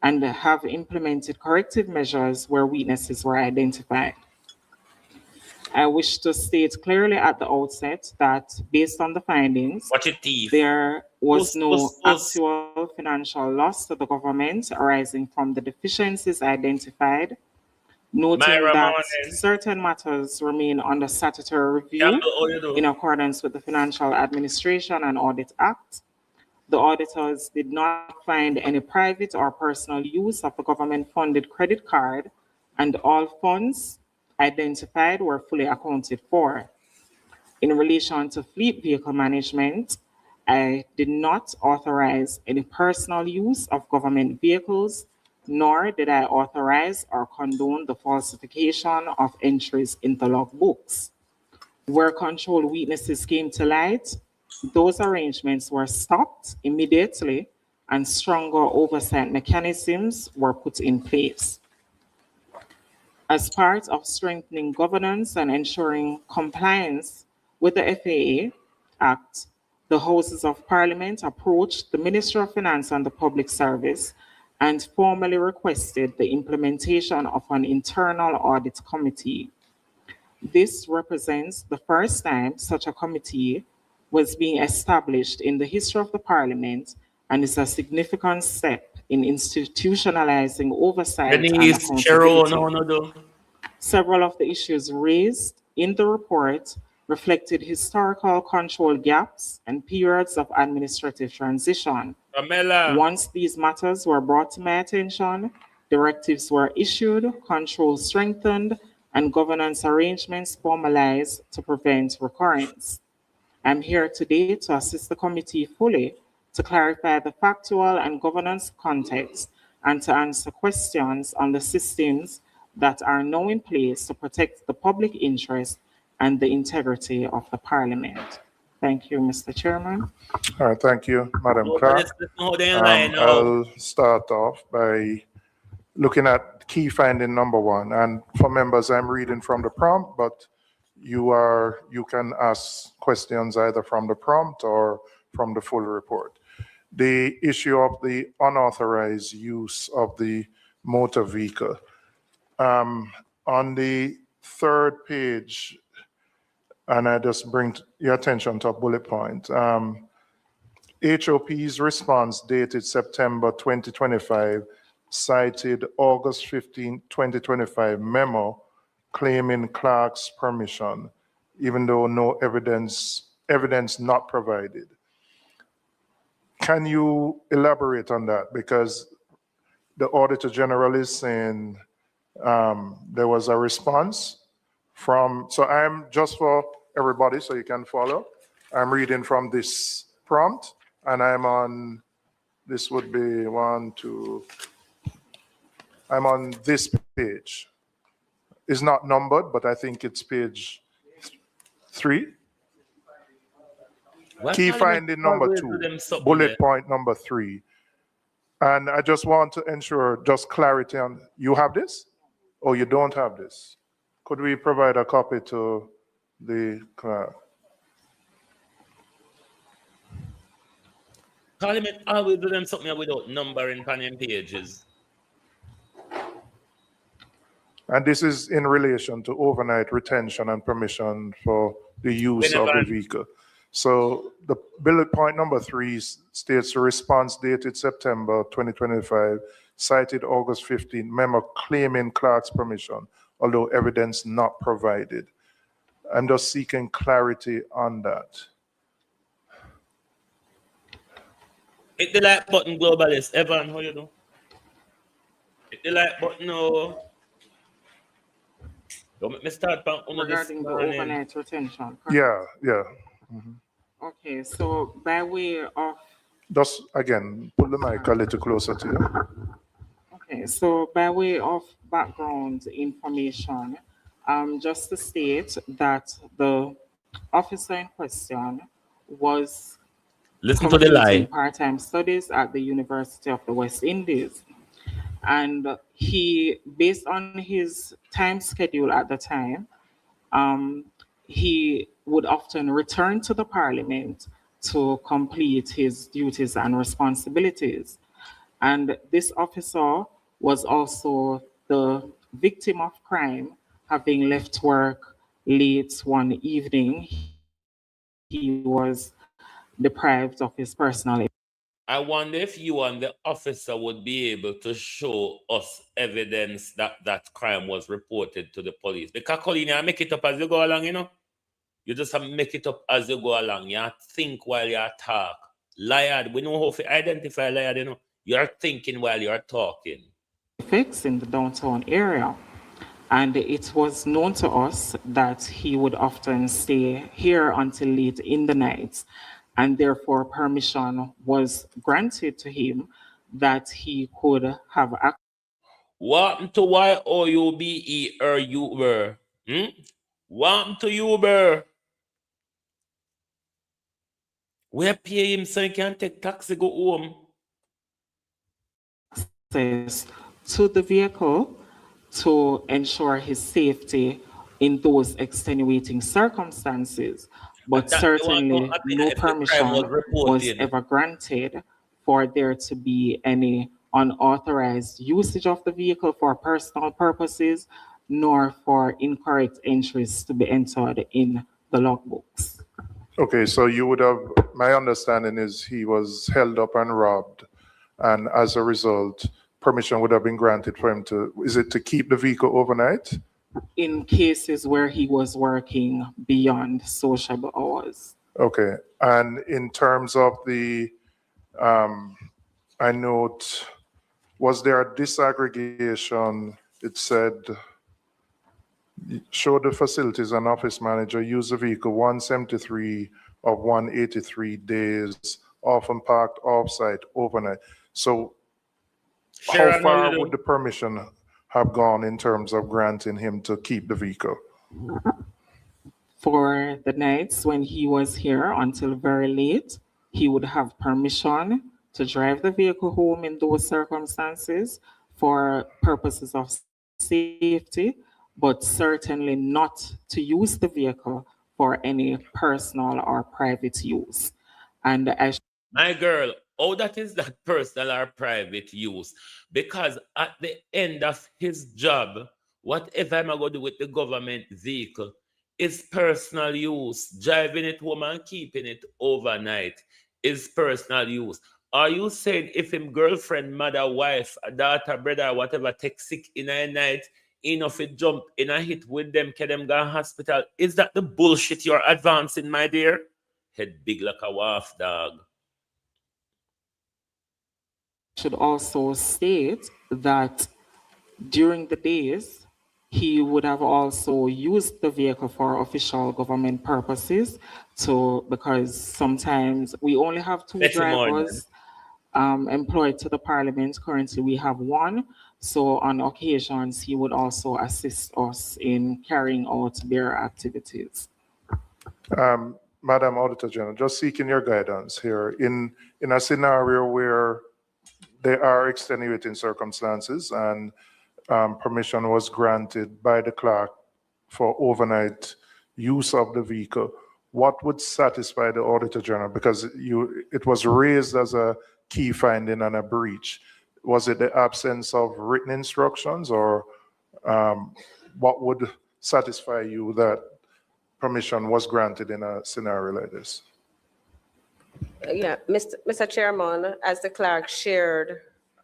and have implemented corrective measures where weaknesses were identified. I wish to state clearly at the outset that based on the findings, there was no actual financial loss to the government arising from the deficiencies identified, noting that certain matters remain under statutory review in accordance with the Financial Administration and Audit Act. The auditors did not find any private or personal use of the government-funded credit card, and all funds identified were fully accounted for. In relation to fleet vehicle management, I did not authorize any personal use of government vehicles, nor did I authorize or condone the falsification of entries in the logbooks. Where control weaknesses came to light, those arrangements were stopped immediately and stronger oversight mechanisms were put in place. As part of strengthening governance and ensuring compliance with the FAA Act, the Houses of Parliament approached the Ministry of Finance and the Public Service and formally requested the implementation of an internal audit committee. This represents the first time such a committee was being established in the history of the Parliament and is a significant step in institutionalizing oversight and accountability. Several of the issues raised in the report reflected historical control gaps and periods of administrative transition.
Pamela.
Once these matters were brought to my attention, directives were issued, controls strengthened, and governance arrangements formalized to prevent recurrence. I'm here today to assist the committee fully to clarify the factual and governance context, and to answer questions on the systems that are now in place to protect the public interest and the integrity of the Parliament. Thank you, Mr. Chairman.
All right, thank you, Madam Clerk. I'll start off by looking at key finding number 1. And for members, I'm reading from the prompt, but you can ask questions either from the prompt or from the full report. The issue of the unauthorized use of the motor vehicle. On the 3rd page, and I just bring your attention to a bullet point. HOP's response dated September 2025 cited August 15, 2025 memo claiming clerk's permission, even though no evidence not provided. Can you elaborate on that? Because the Auditor General is saying there was a response from, so I'm just for everybody so you can follow. I'm reading from this prompt and I'm on, this would be 1, 2, I'm on this page. It's not numbered, but I think it's page 3. Key finding number 2, bullet point number 3. And I just want to ensure just clarity on, you have this or you don't have this? Could we provide a copy to the clerk?
Parliament always do them something without numbering on them pages.
And this is in relation to overnight retention and permission for the use of the vehicle. So the bullet point number 3 states the response dated September 2025, cited August 15, memo claiming clerk's permission, although evidence not provided. I'm just seeking clarity on that.
Hit the like button, globalist. Evan, how you do? Hit the like button, no. Don't make me start
regarding the overnight retention.
Yeah. Mm-hmm.
Okay, so by way of...
Just again, put the mic a little closer to you.
Okay, so by way of background information, just to state that the officer in question was completing part-time studies at the University of the West Indies. And he, based on his time schedule at the time, he would often return to the Parliament to complete his duties and responsibilities. And this officer was also the victim of crime, having left work late one evening. He was deprived of his personal.
I wonder if you and the officer would be able to show us evidence that that crime was reported to the police. Because Colleen, you make it up as you go along, you know? You just have to make it up as you go along. You think while you talk. Liar, we know how to identify liar, you know? You're thinking while you're talking.
Effects in the downtown area. And it was known to us that he would often stay here until late in the night. And therefore permission was granted to him that he could have access.
What to YOUBE or Uber? What to Uber? We pay him so he can take taxi go home.
To the vehicle to ensure his safety in those extenuating circumstances. But certainly no permission was ever granted for there to be any unauthorized usage of the vehicle for personal purposes, nor for incorrect entries to be entered in the logbooks.
Okay, so you would have, my understanding is he was held up and robbed, and as a result, permission would have been granted for him to, is it to keep the vehicle overnight?
In cases where he was working beyond sociable hours.
Okay, and in terms of the, I note, was there a disaggregation? It said, show the facilities and office manager use the vehicle 173 of 183 days often parked off-site overnight. So
Sharon,
how far
you
would the permission have gone in terms of granting him to keep the vehicle?
For the nights when he was here until very late, he would have permission to drive the vehicle home in those circumstances for purposes of safety, but certainly not to use the vehicle for any personal or private use. And as
my girl, oh, that is that personal or private use. Because at the end of his job, whatever I'm going to do with the government vehicle is personal use. Driving it home and keeping it overnight is personal use. Are you saying if him girlfriend, mother, wife, daughter, brother, whatever, take sick in a night, enough it jump in a hit with them, can them go to hospital? Is that the bullshit you're advancing, my dear? Head big like a waff dog.
should also state that during the days, he would have also used the vehicle for official government purposes. Because sometimes we only have two drivers employed to the Parliament. Currently, we have one. So on occasions, he would also assist us in carrying out their activities.
Madam Auditor General, just seeking your guidance here. In a scenario where there are extenuating circumstances and permission was granted by the clerk for overnight use of the vehicle, what would satisfy the Auditor General? Because it was raised as a key finding and a breach. Was it the absence of written instructions, or what would satisfy you that permission was granted in a scenario like this?
Yeah, Mr. Chairman, as the clerk shared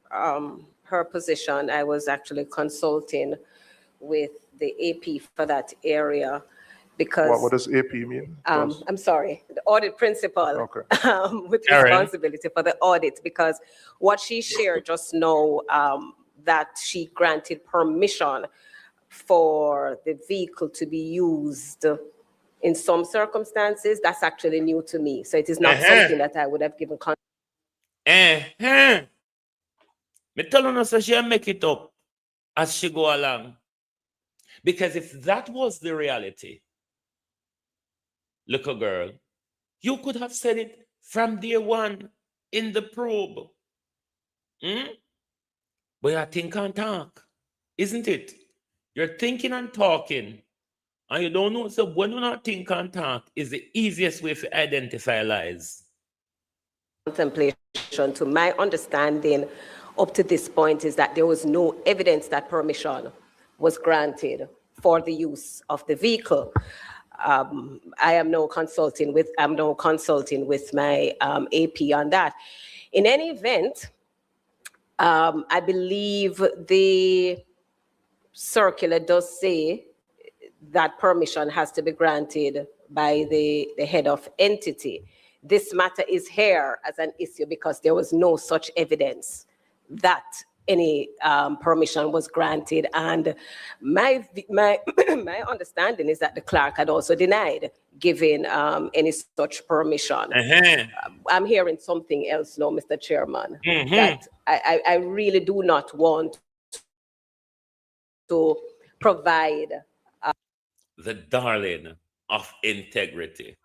her position, I was actually consulting with the AP for that area because—
What does AP mean?
I'm sorry, the audit principal,
okay.
With responsibility for the audit, because what she shared just now, that she granted permission for the vehicle to be used in some circumstances, that's actually new to me. So it is not something that I would have given.
Me tell her so she'll make it up as she go along. Because if that was the reality, little girl, you could have said it from day one in the probe. But you think and talk, isn't it? You're thinking and talking, and you don't know. So when you not think and talk is the easiest way to identify lies.
Contemplation, to my understanding, up to this point, is that there was no evidence that permission was granted for the use of the vehicle. I am now consulting with my AP on that. In any event, I believe the circular does say that permission has to be granted by the head of entity. This matter is here as an issue because there was no such evidence that any permission was granted, and my understanding is that the clerk had also denied giving any such permission. I'm hearing something else now, Mr. Chairman, that I really do not want to provide
the darling of integrity,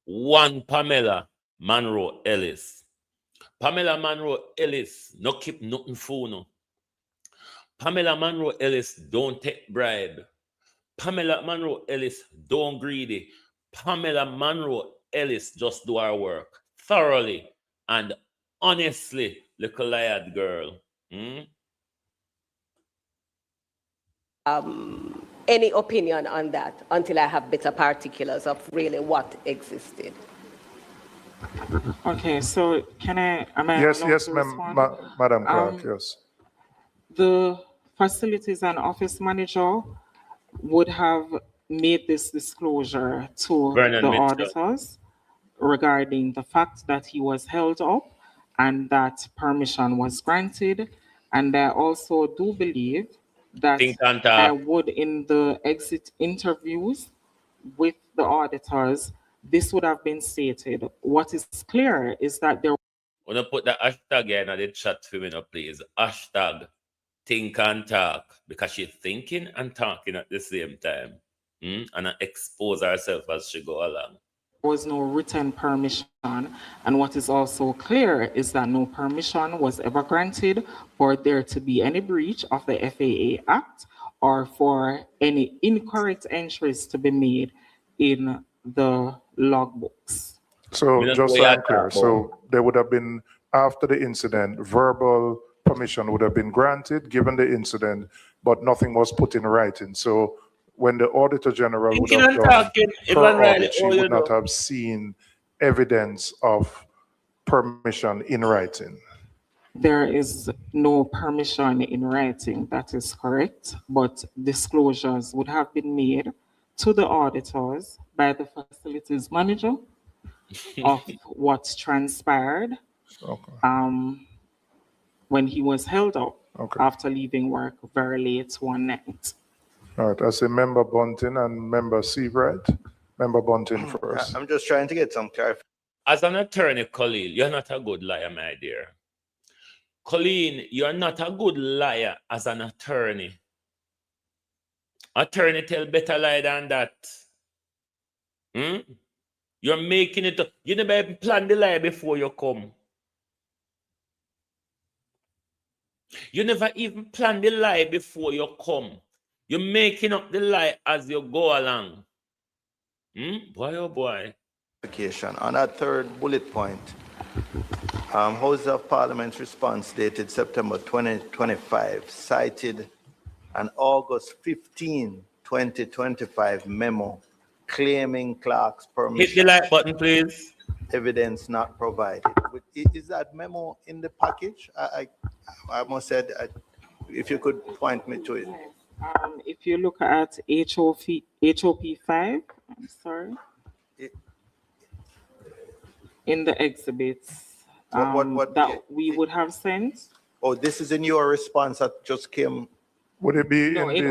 one Pamela Monroe Ellis. Pamela Monroe Ellis no keep nothing for no. Pamela Monroe Ellis don't take bribe. Pamela Monroe Ellis don't greedy. Pamela Monroe Ellis just do her work thoroughly and honestly, little liad girl.
Any opinion on that until I have better particulars of really what existed.
Okay, so
Yes, Madam Clerk, yes.
The facilities and office manager would have made this disclosure to the auditors regarding the fact that he was held up and that permission was granted. And I also do believe that I would, in the exit interviews with the auditors, this would have been stated. What is clear is that there
Wanna put the hashtag in the chat for me now, please. Hashtag think and talk, because she's thinking and talking at the same time. And expose herself as she go along.
was no written permission, and what is also clear is that no permission was ever granted for there to be any breach of the FAA Act or for any incorrect entries to be made in the logbooks.
So just so I'm clear, so there would have been, after the incident, verbal permission would have been granted given the incident, but nothing was put in writing. So when the Auditor General would have done her audit, she would not have seen evidence of permission in writing.
There is no permission in writing, that is correct, but disclosures would have been made to the auditors by the facilities manager of what transpired when he was held up after leaving work very late one night.
All right, I say Member Bunting and Member Seabright. Member Bunting first.
I'm just trying to get some clarification.
As an attorney, Colleen, you're not a good liar, my dear. Colleen, you're not a good liar as an attorney. Attorney tell better lie than that. You're making it up. You never even plan the lie before you come. You never even plan the lie before you come. You're making up the lie as you go along. Boy, oh boy.
On that third bullet point, House of Parliament's response dated September 2025 cited an August 15, 2025 memo claiming clerk's permission.
Hit the like button, please.
Evidence not provided. Is that memo in the package? I must say, if you could point me to it.
If you look at HOP 5, I'm sorry, in the exhibits that we would have sent.
Oh, this is in your response that just came.
Would it be
No,
in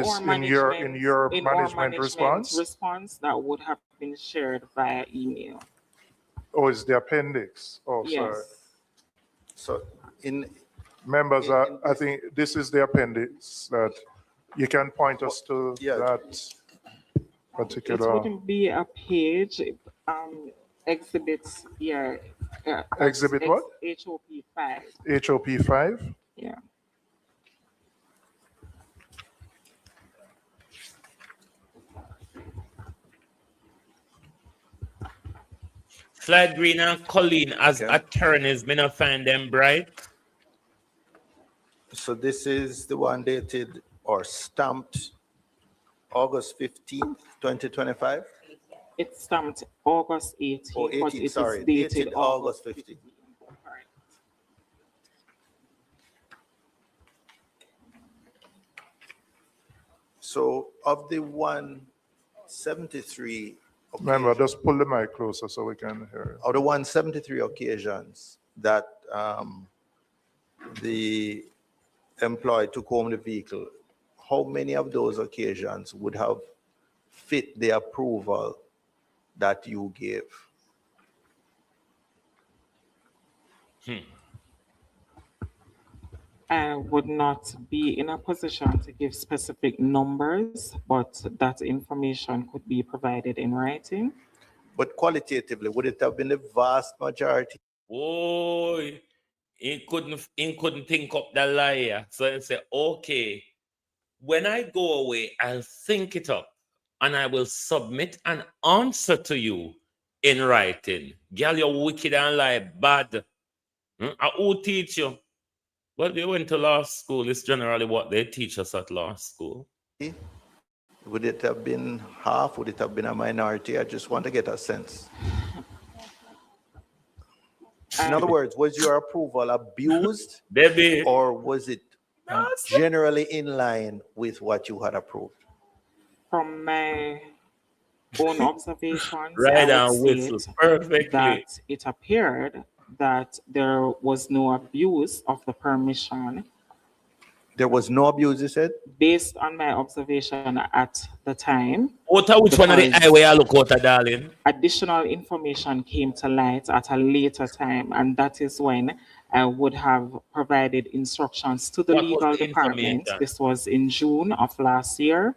your management response?
Response that would have been shared via email.
Oh, it's the appendix. Oh,
Yes.
sorry.
So
members, I think this is the appendix that you can point us to that particular.
It wouldn't be a page. Exhibits, yeah.
Exhibit what?
HOP 5.
HOP 5?
Yeah.
Slide Green and Colleen as attorneys, may not find them bright.
So this is the one dated or stamped August 15th, 2025?
It's stamped August 18th,
Oh,
but
18th,
it is
sorry,
dated
August 15th. So of the 173
Remember, just pull the mic closer so we can hear it.
of the 173 occasions that the employee took home the vehicle, how many of those occasions would have fit the approval that you gave?
I would not be in a position to give specific numbers, but that information could be provided in writing.
But qualitatively, would it have been the vast majority?
Boy, he couldn't think up the liar. So he said, okay, when I go away, I'll think it up and I will submit an answer to you in writing. Girl, you're wicked and lie bad. I will teach you. Well, they went to law school. It's generally what they teach us at law school.
Would it have been half? Would it have been a minority? I just want to get a sense. In other words, was your approval abused?
Baby.
Or was it generally in line with what you had approved?
From my own observations,
Right
I
on,
would
whistle
state
perfectly.
that it appeared that there was no abuse of the permission.
There was no abuse, you said?
Based on my observation at the time.
Which one of the highway I look out, darling?
Additional information came to light at a later time, and that is when I would have provided instructions to the
What was
legal
the
department.
information?
This was in June of last year,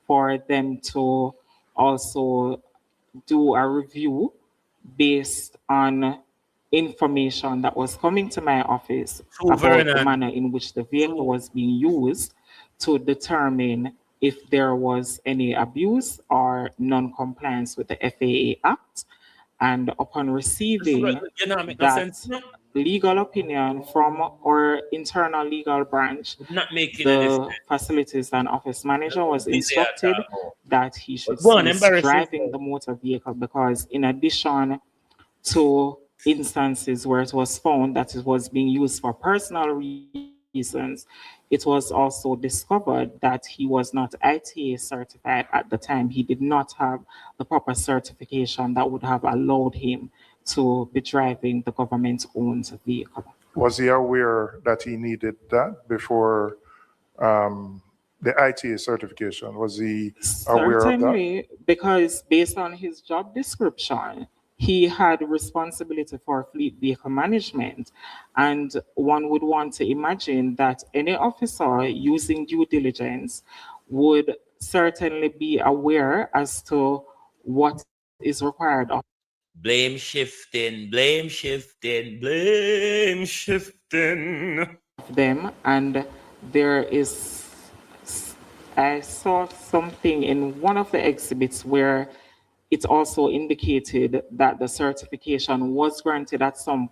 for them to also do a review based on information that was coming to my office about the manner in which the vehicle was being used, to determine if there was any abuse or non-compliance with the FAA Act. And upon receiving that legal opinion from our internal legal branch, the facilities and office manager was instructed that he should cease driving the motor vehicle, because in addition to instances where it was found that it was being used for personal reasons, it was also discovered that he was not ITA certified at the time. He did not have the proper certification that would have allowed him to be driving the government-owned vehicle.
Was he aware that he needed that before the ITA certification? Was he aware of that?
Certainly, because based on his job description, he had responsibility for fleet vehicle management, and one would want to imagine that any officer using due diligence would certainly be aware as to what is required of
blame shifting, blame shifting, blame shifting
them. And there is, I saw something in one of the exhibits where it also indicated that the certification was granted at some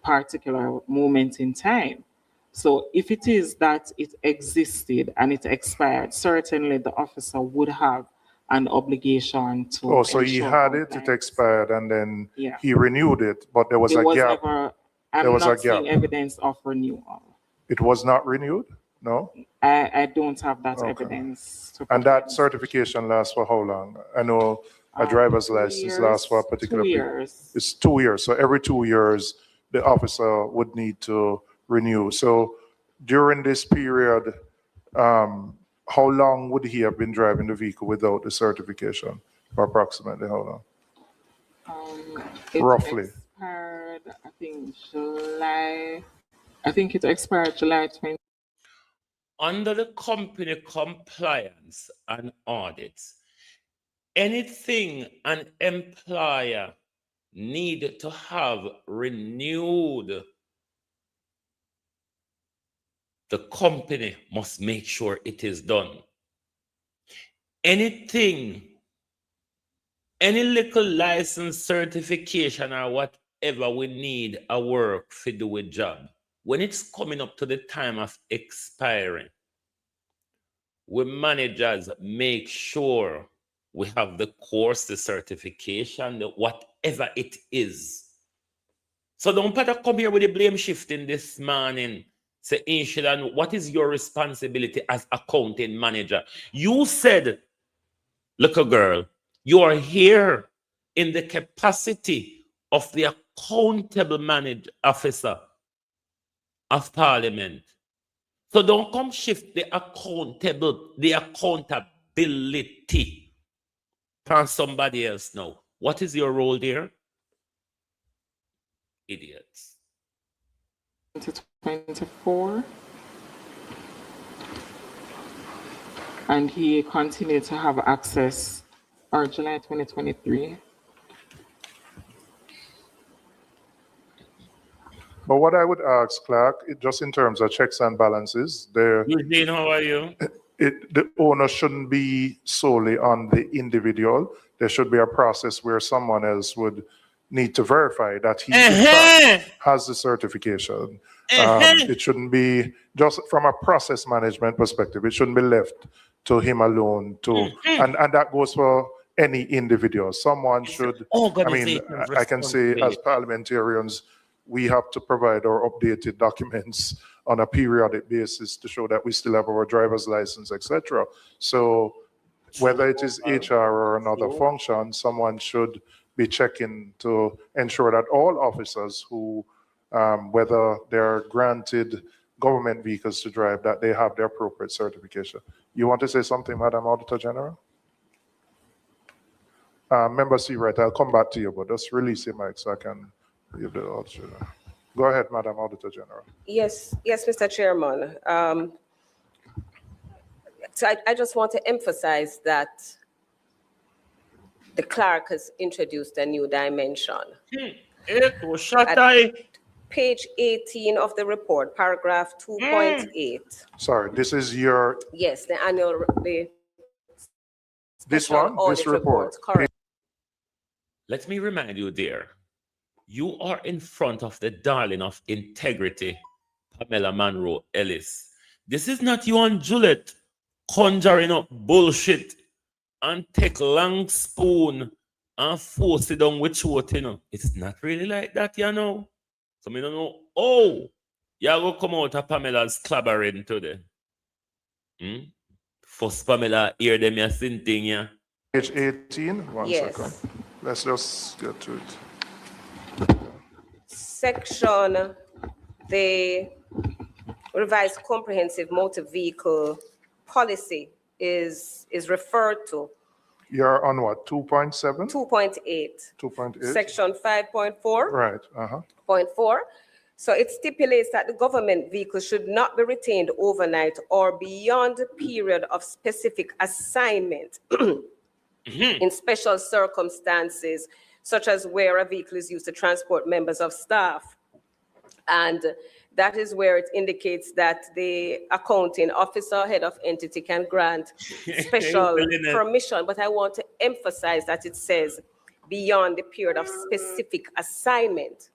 particular moment in time. So if it is that it existed and it expired, certainly the officer would have an obligation to.
Oh, so he had it, it expired, and then he renewed it, but there was a gap.
I'm not seeing evidence of renewal.
It was not renewed? No?
I don't have that evidence.
And that certification lasts for how long? I know a driver's license lasts for a particular period. It's 2 years. So every 2 years, the officer would need to renew. So during this period, how long would he have been driving the vehicle without the certification? Or approximately how long? Roughly.
Expired, I think July. I think it expired July 20.
Under the company compliance and audits, anything an employer need to have renewed, the company must make sure it is done. Anything, any little license certification or whatever we need a work to do a job, when it's coming up to the time of expiring, we managers make sure we have the course, the certification, whatever it is. So don't put a come here with the blame shifting this morning. Say, Inshidan, what is your responsibility as accounting manager? You said, little girl, you are here in the capacity of the accountable manager officer of Parliament. So don't come shift the accountability from somebody else now. What is your role there? Idiots.
2024. And he continued to have access, or July 2023.
But what I would ask, Clark, just in terms of checks and balances,
Eugene, how are you?
The owner shouldn't be solely on the individual. There should be a process where someone else would need to verify that he in fact has the certification. It shouldn't be just from a process management perspective. It shouldn't be left to him alone. And that goes for any individual. Someone should. I mean, I can say as parliamentarians, we have to provide our updated documents on a periodic basis to show that we still have our driver's license, etc. So whether it is HR or another function, someone should be checking to ensure that all officers who, whether they're granted government vehicles to drive, that they have the appropriate certification. You want to say something, Madam Auditor General? Member Seawright, I'll come back to you, but just release your mic so I can give the Auditor General. Go ahead, Madam Auditor General.
Yes, Mr. Chairman. So I just want to emphasize that the clerk has introduced a new dimension. At page 18 of the report, paragraph 2.8.
Sorry, this is your...
Yes, the annual...
This one, this report.
Correct.
Let me remind you, dear, you are in front of the darling of integrity, Pamela Monroe Ellis. This is not you and Juliet conjuring up bullshit and take long spoon and force it down with what, you know. It's not really like that, you know. So I don't know. Oh, you go come out of Pamela's clabbering today. First Pamela hear them a thing, yeah.
Page 18, one second. Let's just get to it.
Section, the revised comprehensive motor vehicle policy is referred to.
You're on what, 2.7?
2.8.
2.8.
Section 5.4.
Right.
Point 4. So it stipulates that the government vehicle should not be retained overnight or beyond the period of specific assignment in special circumstances, such as where a vehicle is used to transport members of staff. And that is where it indicates that the accounting officer, head of entity, can grant special permission. But I want to emphasize that it says beyond the period of specific assignment.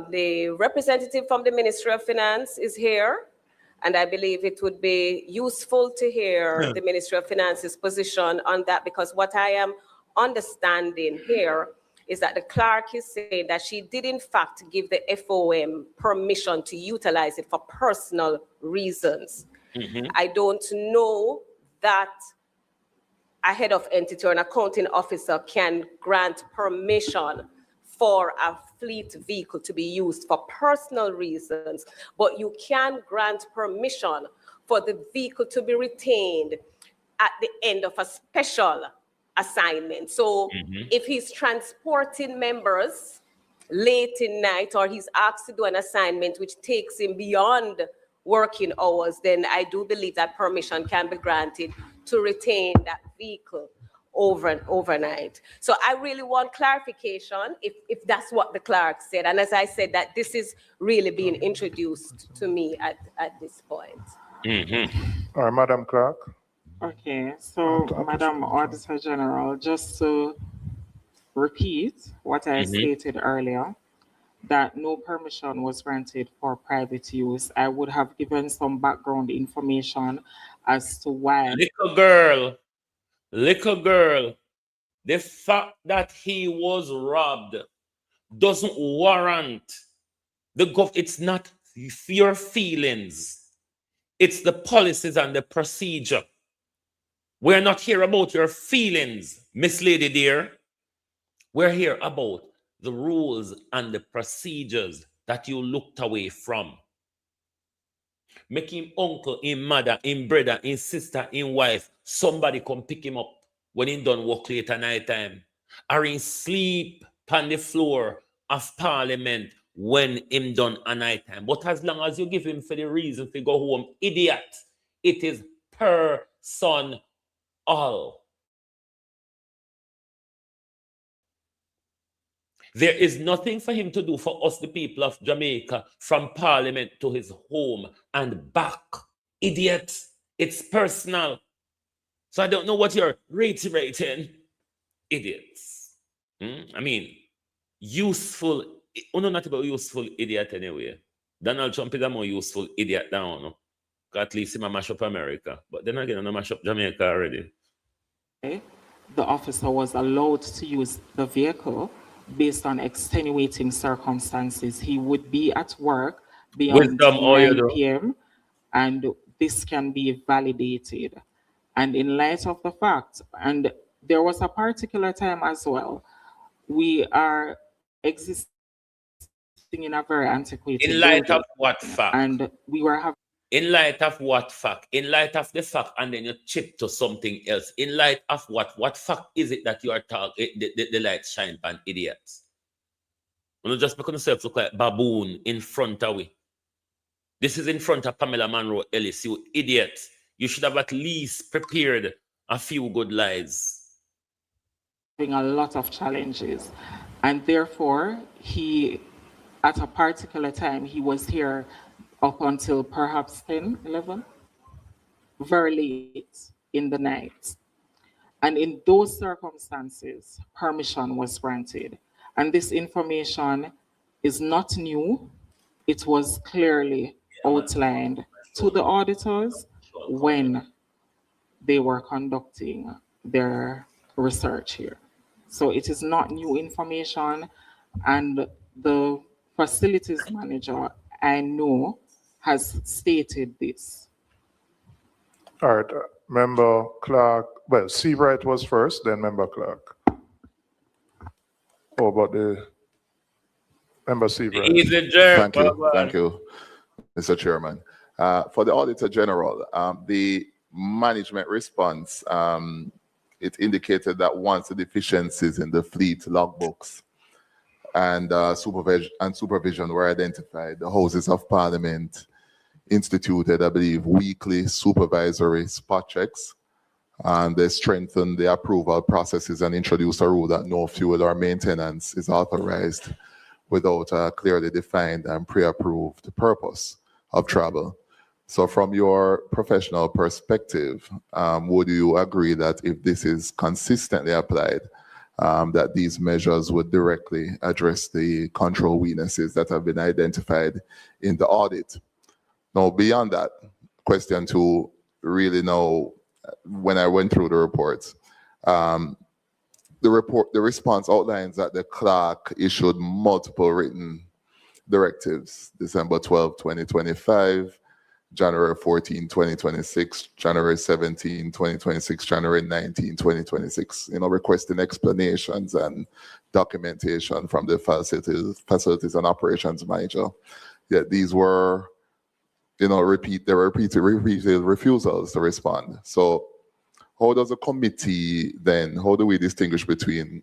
The representative from the Ministry of Finance is here, and I believe it would be useful to hear the Ministry of Finance's position on that, because what I am understanding here is that the clerk is saying that she did in fact give the FOM permission to utilize it for personal reasons. I don't know that a head of entity or an accounting officer can grant permission for a fleet vehicle to be used for personal reasons, but you can grant permission for the vehicle to be retained at the end of a special assignment. So if he's transporting members late in night, or he's asked to do an assignment which takes him beyond working hours, then I do believe that permission can be granted to retain that vehicle overnight. So I really want clarification if that's what the clerk said. And as I said, that this is really being introduced to me at this point.
All right, Madam Clerk.
Okay, so Madam Auditor General, just to repeat what I stated earlier, that no permission was granted for private use. I would have given some background information as to why.
Little girl, the fact that he was robbed doesn't warrant it's not your feelings. It's the policies and the procedure. We're not here about your feelings, Miss Lady dear. We're here about the rules and the procedures that you looked away from. Make him uncle, him mother, him brother, him sister, him wife. Somebody come pick him up when he done work late at night time. Or in sleep on the floor of Parliament when him done at night time. But as long as you give him for the reason to go home, idiot, it is per son all. There is nothing for him to do for us, the people of Jamaica, from Parliament to his home and back. Idiot. It's personal. So I don't know what you're reiterating. Idiots. I mean, useful. Not about useful idiot anyway. Donald Trump is a more useful idiot than at least him a mash up America. But then again, I mash up Jamaica already.
The officer was allowed to use the vehicle based on extenuating circumstances. He would be at work beyond 9 p.m. and this can be validated. And in light of the fact, and there was a particular time as well, we are existing in a very antiquated
In light
building.
of what fact?
And we were having.
In light of what fact? In light of the fact, and then you chip to something else. In light of what? What fact is it that you are talking? The light shine on idiots. You know, just because yourself look like baboon in front of we. This is in front of Pamela, Monroe, Ellis. You idiot! You should have at least prepared a few good lies.
Having a lot of challenges, and therefore he, at a particular time, he was here up until perhaps 10, 11, very late in the night. And in those circumstances, permission was granted. And this information is not new. It was clearly outlined to the auditors when they were conducting their research here. So it is not new information, and the facilities manager, I know, has stated this.
All right, Member Clark. Well, Seabright was first, then Member Clark. Oh, but the Member Seabright.
Thank you, Mr. Chairman. For the Auditor General, the management response, it indicated that once the deficiencies in the fleet logbooks and supervision were identified, the Houses of Parliament instituted, I believe, weekly supervisory spot checks, and they strengthened the approval processes and introduced a rule that no fuel or maintenance is authorized without a clearly defined and pre-approved purpose of travel. So from your professional perspective, would you agree that if this is consistently applied, that these measures would directly address the control weaknesses that have been identified in the audit? Now, beyond that, question two, really know, when I went through the reports, the response outlines that the clerk issued multiple written directives: December 12, 2025, January 14, 2026, January 17, 2026, January 19, 2026, requesting explanations and documentation from the facilities and operations manager. Yet these were, repeated refusals to respond. So how does a committee then, how do we distinguish between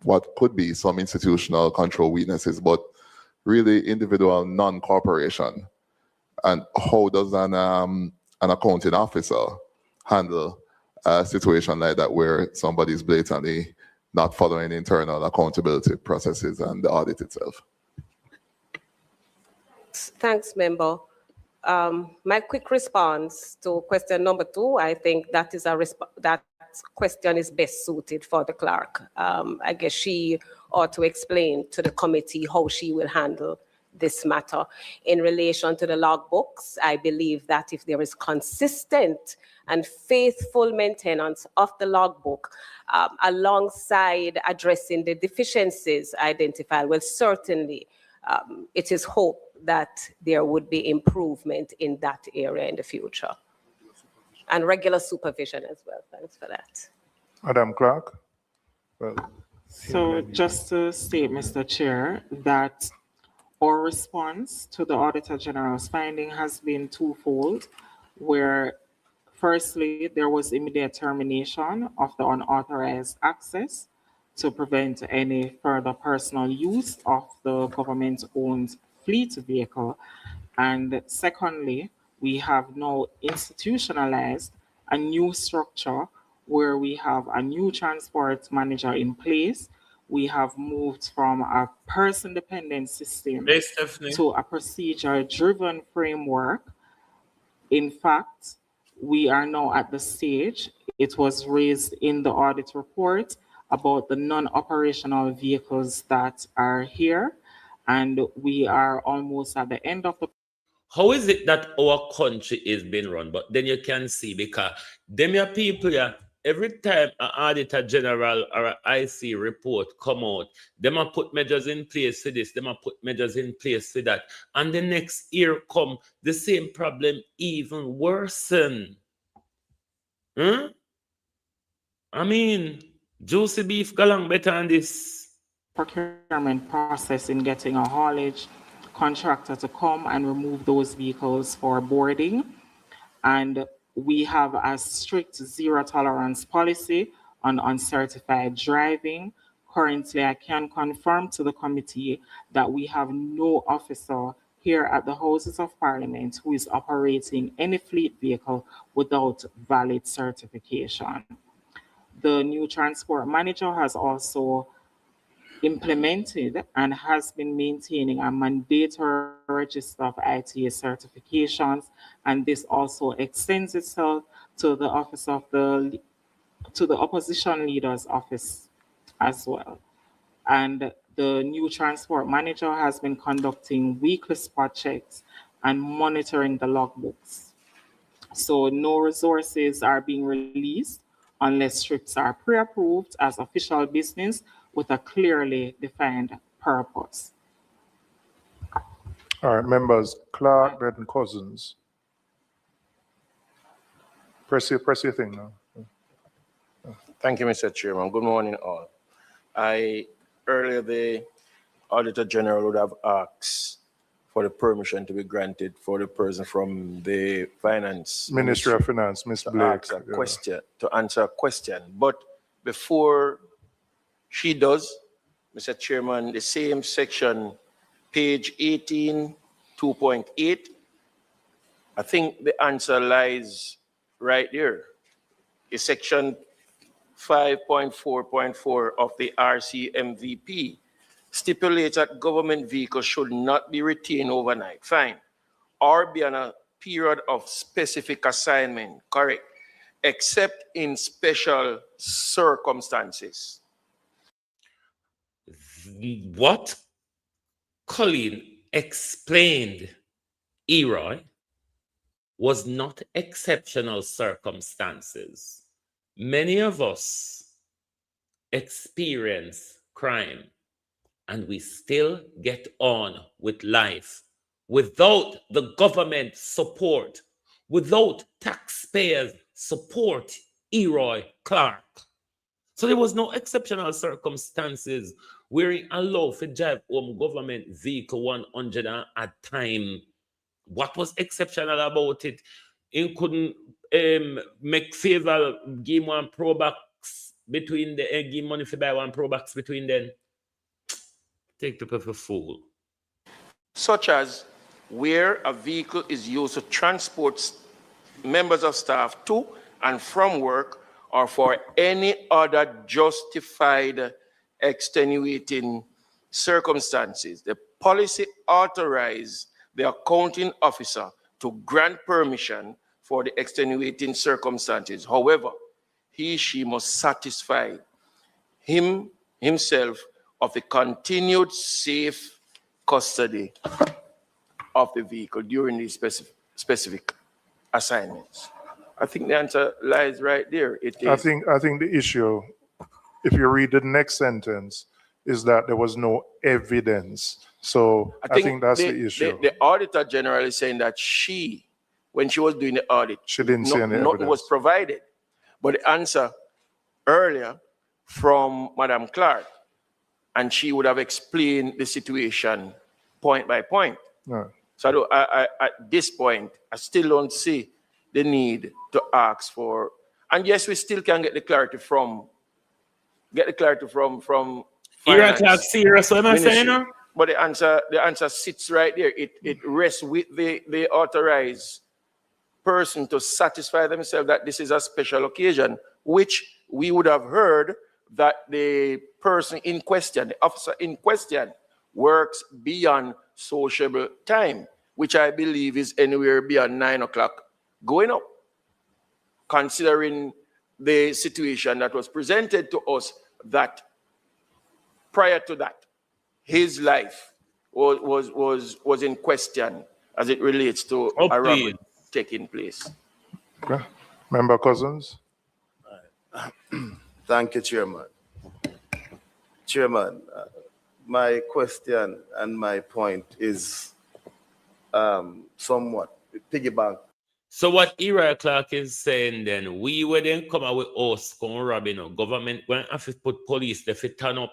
what could be some institutional control weaknesses, but really individual non-cooperation? And how does an accounting officer handle a situation like that where somebody is blatantly not following internal accountability processes and the audit itself?
Thanks, Member. My quick response to question number two, I think that is that question is best suited for the clerk. I guess she ought to explain to the committee how she will handle this matter. In relation to the logbooks, I believe that if there is consistent and faithful maintenance of the logbook alongside addressing the deficiencies identified, well, certainly it is hope that there would be improvement in that area in the future. And regular supervision as well. Thanks for that.
Madam Clerk. Well,
so just to state, Mr. Chair, that our response to the Auditor General's finding has been twofold, where firstly, there was immediate termination of the unauthorized access to prevent any further personal use of the government-owned fleet vehicle. And secondly, we have now institutionalized a new structure where we have a new transport manager in place. We have moved from a person-dependent system to a procedure-driven framework. In fact, we are now at the stage, it was raised in the audit report, about the non-operational vehicles that are here, and we are almost at the end of the.
How is it that our country is being run? But then you can see, because them your people here, every time an Auditor General or an IC report come out, them a put measures in place for this, them a put measures in place for that. And the next year come, the same problem even worsen. I mean, juicy beef galang better than this.
procurement process in getting a haulage contractor to come and remove those vehicles for boarding. And we have a strict zero tolerance policy on uncertified driving. Currently, I can confirm to the committee that we have no officer here at the Houses of Parliament who is operating any fleet vehicle without valid certification. The new transport manager has also implemented and has been maintaining a mandatory register of ITA certifications, and this also extends itself to the office of the opposition leader's office as well. And the new transport manager has been conducting weekly spot checks and monitoring the logbooks. So no resources are being released unless trips are pre-approved as official business with a clearly defined purpose.
All right, members, Clark, then Cousins. Press your thing now.
Thank you, Mr. Chairman. Good morning, all. Earlier, the Auditor General would have asked for the permission to be granted for the person from the Finance
Ministry of Finance, Ms. Blake.
To answer a question. But before she does, Mr. Chairman, the same section, page 18, 2.8, I think the answer lies right there. It's section 5.4.4 of the RCMVP stipulates that government vehicles should not be retained overnight, fine, or be on a period of specific assignment, correct, except in special circumstances.
What Colleen explained, Eroy, was not exceptional circumstances. Many of us experience crime and we still get on with life without the government support, without taxpayers' support, Eroy Clark. So there was no exceptional circumstances where he allowed to drive home government vehicle 100 at a time. What was exceptional about it? He couldn't make favor, give one pro box between the give money for buy one pro box between them. Take the for fool.
Such as where a vehicle is used to transport members of staff to and from work or for any other justified extenuating circumstances. The policy authorizes the accounting officer to grant permission for the extenuating circumstances. However, she must satisfy himself of the continued safe custody of the vehicle during these specific assignments. I think the answer lies right there. It is.
I think the issue, if you read the next sentence, is that there was no evidence. So I think that's the issue.
The Auditor General is saying that when she was doing the audit,
she didn't see any
nothing
evidence.
was provided. But the answer earlier from Madam Clark, and she would have explained the situation point by point.
No.
So at this point, I still don't see the need to ask for, and yes, we still can get the clarity from
You're Clark serious, what am I saying now?
But the answer sits right there. It rests with the authorized person to satisfy themselves that this is a special occasion, which we would have heard that the person in question, the officer in question, works beyond sociable time, which I believe is anywhere beyond 9 o'clock going up, considering the situation that was presented to us that prior to that, his life was in question as it relates to a robbery taking place.
Okay. Member Cousins.
Thank you, Chairman. Chairman, my question and my point is somewhat piggyback.
So what Eroy Clark is saying then, we would then come out with us going robbing, government going to have to put police there to turn up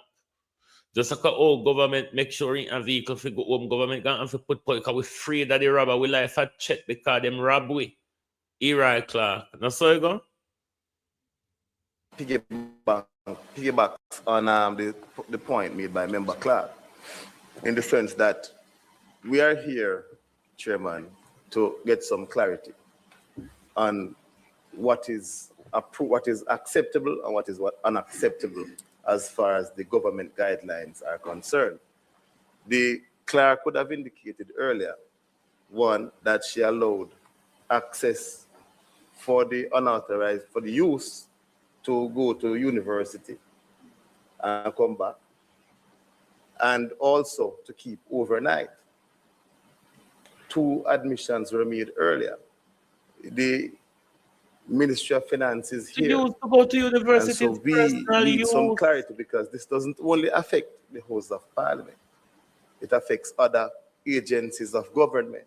Just like oh, government make sure in a vehicle for go home, government gonna have to put because we afraid that the robber we like a check because them rob we. Right, Clark. That's how you go?
Piggyback on the point made by Member Clark, in the sense that we are here, Chairman, to get some clarity on what is acceptable and what is unacceptable as far as the government guidelines are concerned. The clerk would have indicated earlier, one, that she allowed access for the unauthorized, for the youth to go to university and come back, and also to keep overnight. 2 admissions were made earlier. The Ministry of Finance is here.
To go to university,
and so we need some clarity, because this doesn't only affect the House of Parliament. It affects other agencies of government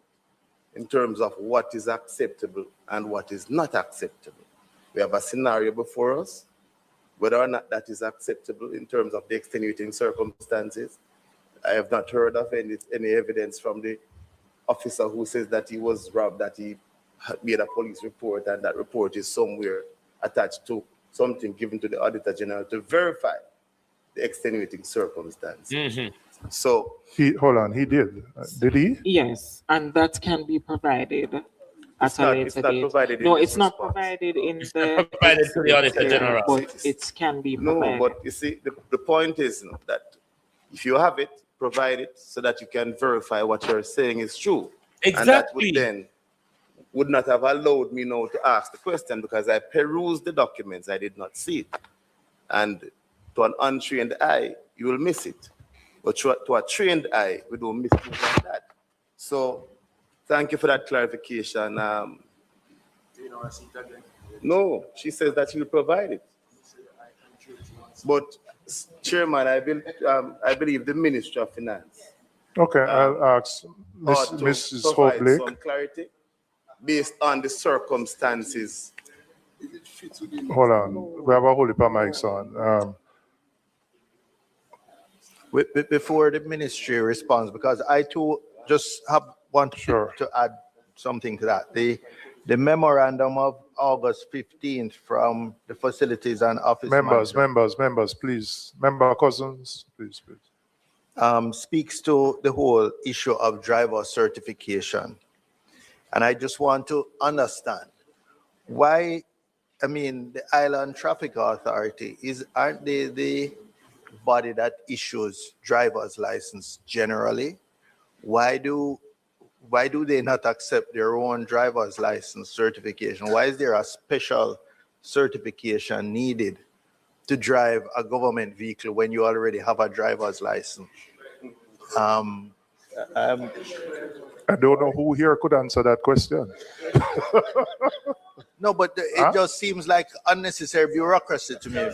in terms of what is acceptable and what is not acceptable. We have a scenario before us, whether or not that is acceptable in terms of the extenuating circumstances. I have not heard of any evidence from the officer who says that he was robbed, that he made a police report, and that report is somewhere attached to something given to the Auditor General to verify the extenuating circumstances. So
Hold on, he did. Did he?
Yes, and that can be provided at a later date. No, it's not provided in the
provided to the Auditor General,
but it can be provided.
No, but you see, the point is that if you have it, provide it so that you can verify what you're saying is true.
Exactly.
And that would then would not have allowed me now to ask the question, because I perused the documents, I did not see it. And to an untrained eye, you will miss it. But to a trained eye, we don't miss things like that. So thank you for that clarification. No, she says that she will provide it. But Chairman, I believe the Ministry of Finance.
Okay, I'll ask Mrs. Hoblake.
Some clarity based on the circumstances.
Hold on, we have a whole heap of mics on.
Before the ministry responds, because I too just want to add something to that. The memorandum of August 15th from the Facilities and Office
Members, please. Member Cousins, please.
Speaks to the whole issue of driver certification. And I just want to understand why, the Island Traffic Authority, aren't they the body that issues driver's license generally? Why do they not accept their own driver's license certification? Why is there a special certification needed to drive a government vehicle when you already have a driver's license?
I don't know who here could answer that question.
No, but it just seems like unnecessary bureaucracy to me.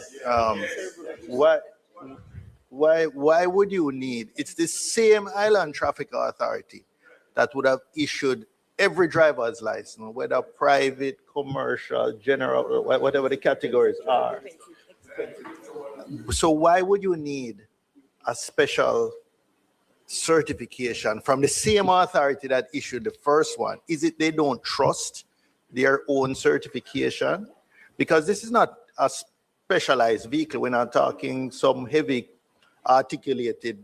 Why would you need? It's the same Island Traffic Authority that would have issued every driver's license, whether private, commercial, general, whatever the categories are. So why would you need a special certification from the same authority that issued the first one? Is it they don't trust their own certification? Because this is not a specialized vehicle. We're not talking some heavy articulated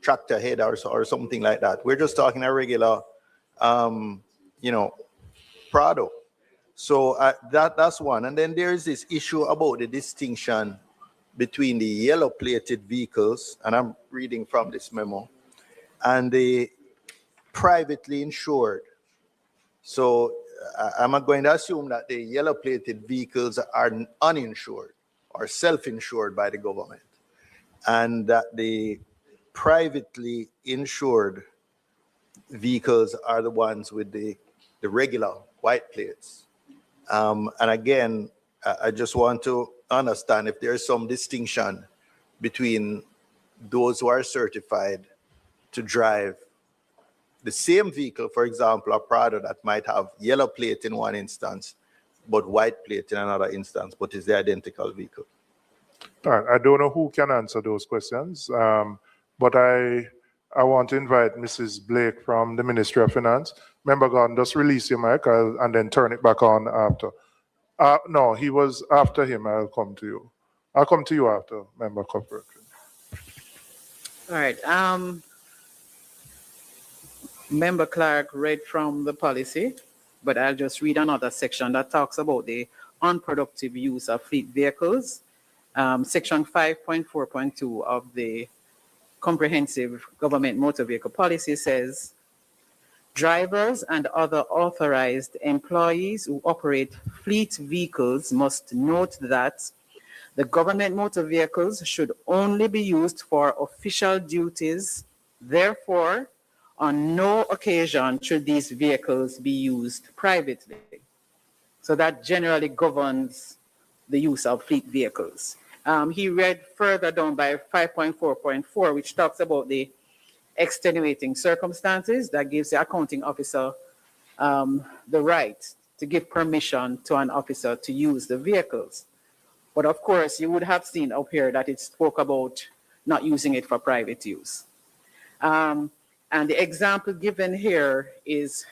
tractor head or something like that. We're just talking a regular, Prado. So that's one. And then there's this issue about the distinction between the yellow-plated vehicles, and I'm reading from this memo, and the privately insured. So I'm going to assume that the yellow-plated vehicles are uninsured or self-insured by the government, and that the privately insured vehicles are the ones with the regular white plates. And again, I just want to understand if there's some distinction between those who are certified to drive the same vehicle, for example, a Prado that might have yellow plate in one instance, but white plate in another instance, but is the identical vehicle.
All right, I don't know who can answer those questions, but I want to invite Mrs. Blake from the Ministry of Finance. Member Gordon, just release your mic and then turn it back on after. No, he was after him. I'll come to you. I'll come to you after, Member Cuthbert.
All right. Member Clark read from the policy, but I'll just read another section that talks about the unproductive use of fleet vehicles. Section 5.4.2 of the Comprehensive Government Motor Vehicle Policy says, drivers and other authorized employees who operate fleet vehicles must note that the government motor vehicles should only be used for official duties. Therefore, on no occasion should these vehicles be used privately. So that generally governs the use of fleet vehicles. He read further down by 5.4.4, which talks about the extenuating circumstances that gives the accounting officer the right to give permission to an officer to use the vehicles. But of course, you would have seen up here that it spoke about not using it for private use. And the example given here is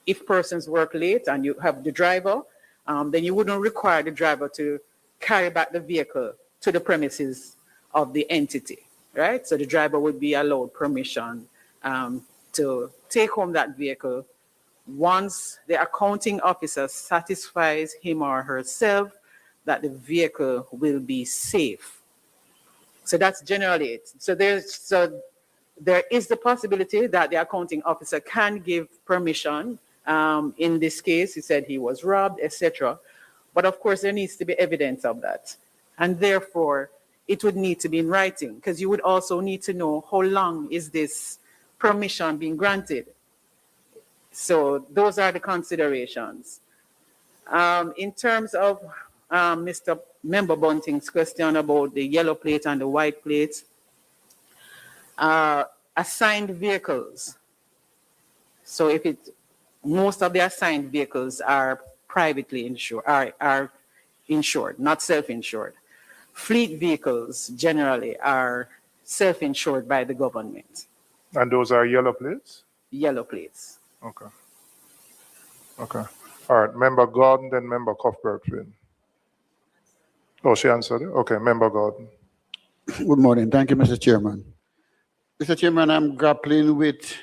if persons work late and you have the driver, then you wouldn't require the driver to carry back the vehicle to the premises of the entity, right? So the driver would be allowed permission to take home that vehicle once the accounting officer satisfies him or herself that the vehicle will be safe. So that's generally it. So there is the possibility that the accounting officer can give permission. In this case, he said he was robbed, etc. But of course, there needs to be evidence of that. And therefore, it would need to be in writing, because you would also need to know how long is this permission being granted. So those are the considerations. In terms of Mr. Member Bunting's question about the yellow plate and the white plate, assigned vehicles. So if most of the assigned vehicles are privately insured, are insured, not self-insured. Fleet vehicles generally are self-insured by the government.
And those are yellow plates?
Yellow plates.
Okay. Okay. All right. Member Gordon, then Member Cuthbert. Oh, she answered it? Okay. Member Gordon.
Good morning. Thank you, Mr. Chairman. Mr. Chairman, I'm grappling with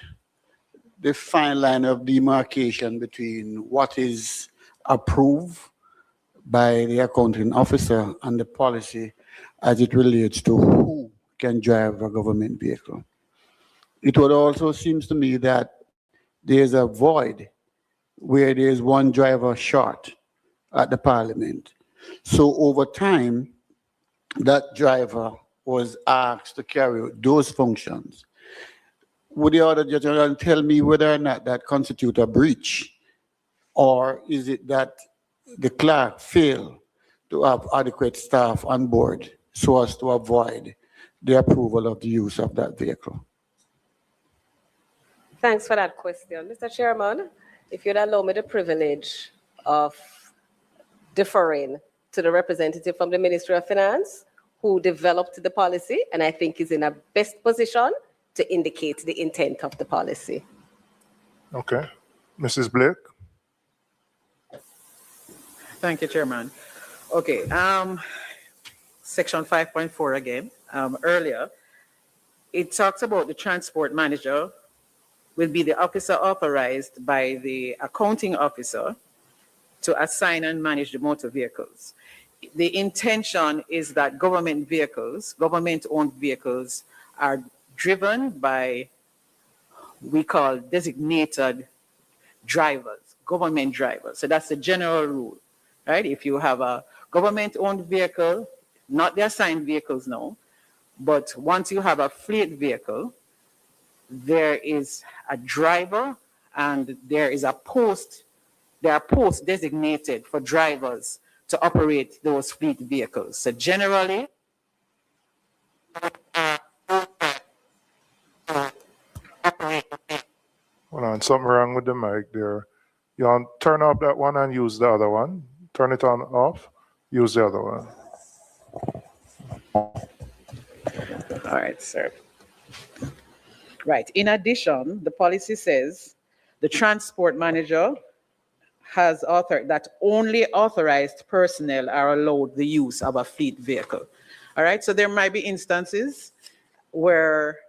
the fine line of demarcation between what is approved by the accounting officer and the policy as it relates to who can drive a government vehicle. It would also seems to me that there's a void where there's one driver short at the Parliament. So over time, that driver was asked to carry out those functions. Would the Auditor General tell me whether or not that constitutes a breach? Or is it that the clerk failed to have adequate staff on board so as to avoid the approval of the use of that vehicle?
Thanks for that question. Mr. Chairman, if you'd allow me the privilege of deferring to the representative from the Ministry of Finance who developed the policy, and I think is in a best position to indicate the intent of the policy.
Okay. Mrs. Blake?
Thank you, Chairman. Okay, section 5.4 again. Earlier, it talks about the transport manager will be the officer authorized by the accounting officer to assign and manage the motor vehicles. The intention is that government vehicles, government-owned vehicles, are driven by, we call designated drivers, government drivers. So that's the general rule, right? If you have a government-owned vehicle, not the assigned vehicles now, but once you have a fleet vehicle, there is a driver and there is a post, there are posts designated for drivers to operate those fleet vehicles. So generally,
Hold on, something wrong with the mic there. You want to turn off that one and use the other one. Turn it on off, use the other one.
All right, sir. Right. In addition, the policy says the transport manager has authored that only authorized personnel are allowed the use of a fleet vehicle. All right. So there might be instances where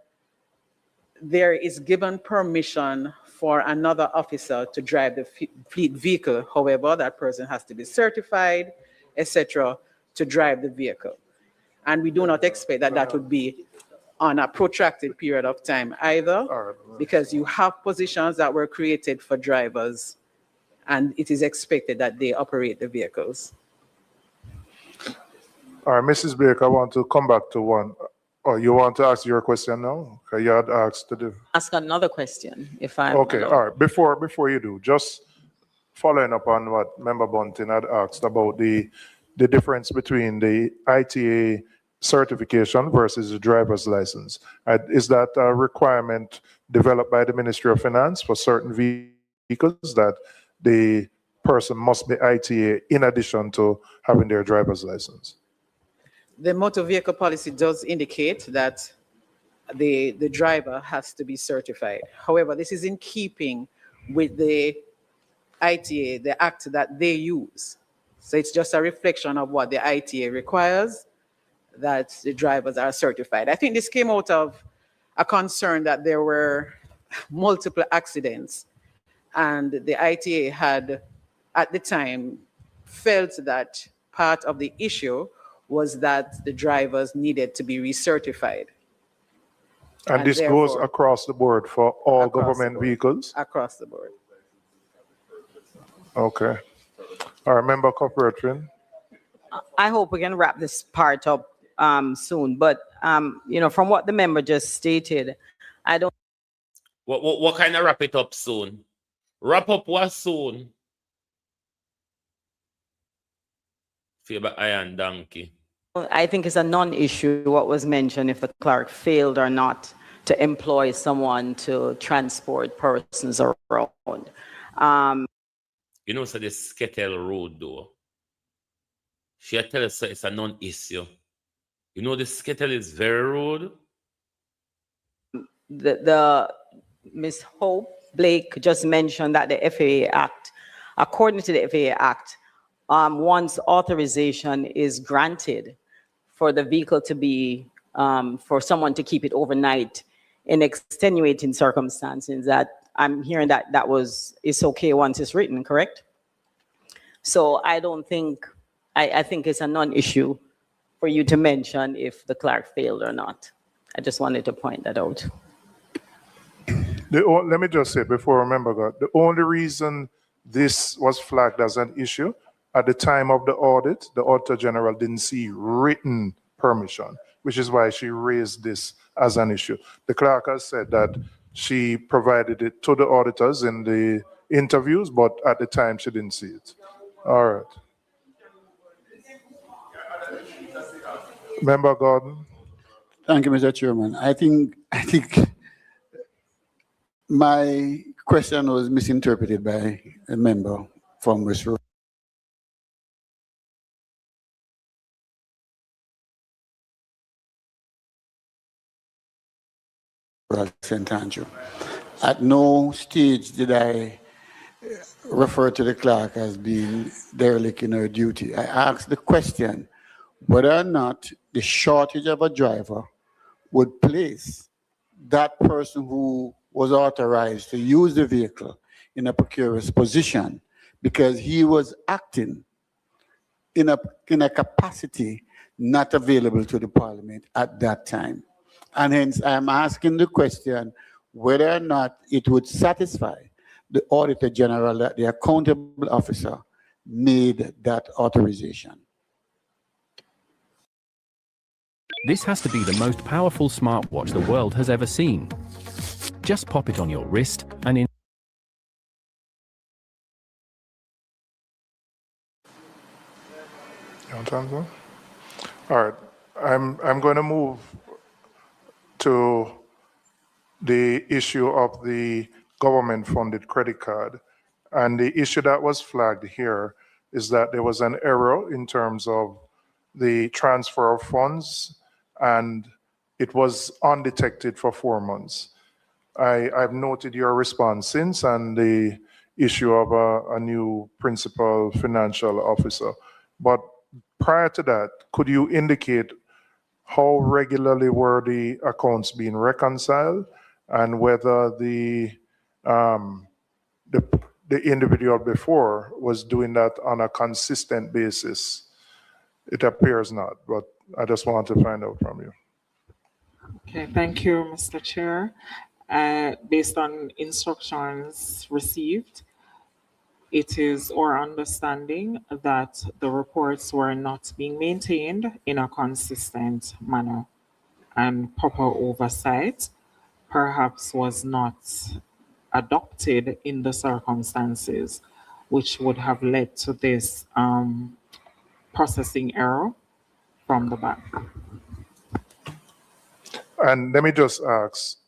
there is given permission for another officer to drive the fleet vehicle. However, that person has to be certified, etc., to drive the vehicle. And we do not expect that that would be on a protracted period of time either, because you have positions that were created for drivers, and it is expected that they operate the vehicles.
All right, Mrs. Blake, I want to come back to one. Oh, you want to ask your question now? Okay, you had asked to do.
Ask another question, if I'm
Okay,
allowed.
all right. Before you do, just following up on what Member Bunting had asked about the difference between the ITA certification versus the driver's license. Is that a requirement developed by the Ministry of Finance for certain vehicles that the person must be ITA in addition to having their driver's license?
The motor vehicle policy does indicate that the driver has to be certified. However, this is in keeping with the ITA, the act that they use. So it's just a reflection of what the ITA requires, that the drivers are certified. I think this came out of a concern that there were multiple accidents, and the ITA had, at the time, felt that part of the issue was that the drivers needed to be recertified.
And this goes across the board for all government vehicles?
Across the board.
Okay. All right, Member Corporation.
I hope we can wrap this part up soon, but you know, from what the member just stated, I don't.
What kind of wrap it up soon? Wrap up what soon? Favor iron donkey.
I think it's a non-issue what was mentioned if the clerk failed or not to employ someone to transport persons around.
You know, so this Skettle Road though. She tell us it's a non-issue. You know, the Skettle is very road.
The Ms. Hope Blake just mentioned that the FAA Act, according to the FAA Act, once authorization is granted for the vehicle to be, for someone to keep it overnight in extenuating circumstances, that I'm hearing that it's okay once it's written, correct? So I don't think, I think it's a non-issue for you to mention if the clerk failed or not. I just wanted to point that out.
Let me just say before I remember, God, the only reason this was flagged as an issue at the time of the audit, the Auditor General didn't see written permission, which is why she raised this as an issue. The clerk has said that she provided it to the auditors in the interviews, but at the time she didn't see it. All right. Member Gordon.
Thank you, Mr. Chairman. I think my question was misinterpreted by a member from West Road. St. Andrew. At no stage did I refer to the clerk as being derelict in her duty. I asked the question whether or not the shortage of a driver would place that person who was authorized to use the vehicle in a precarious position because he was acting in a capacity not available to the Parliament at that time. And hence, I'm asking the question whether or not it would satisfy the Auditor General that the accountable officer made that authorization.
This has to be the most powerful smartwatch the world has ever seen. Just pop it on your wrist and in.
All right, I'm going to move to the issue of the government-funded credit card. And the issue that was flagged here is that there was an error in terms of the transfer of funds and it was undetected for 4 months. I've noted your response since and the issue of a new principal financial officer. But prior to that, could you indicate how regularly were the accounts being reconciled and whether the individual before was doing that on a consistent basis? It appears not, but I just want to find out from you.
Okay, thank you, Mr. Chair. Based on instructions received, it is our understanding that the reports were not being maintained in a consistent manner, and proper oversight perhaps was not adopted in the circumstances, which would have led to this processing error from the bank.
And let me just ask,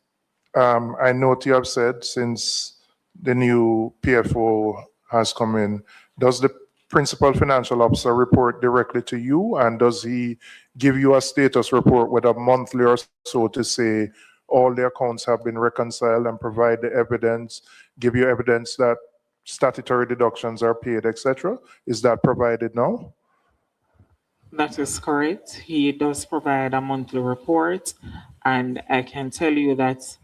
I note you have said since the new PFO has come in, does the principal financial officer report directly to you, and does he give you a status report with a monthly or so to say all the accounts have been reconciled and provide the evidence, give you evidence that statutory deductions are paid, etc.? Is that provided now?
That is correct. He does provide a monthly report, and I can tell you that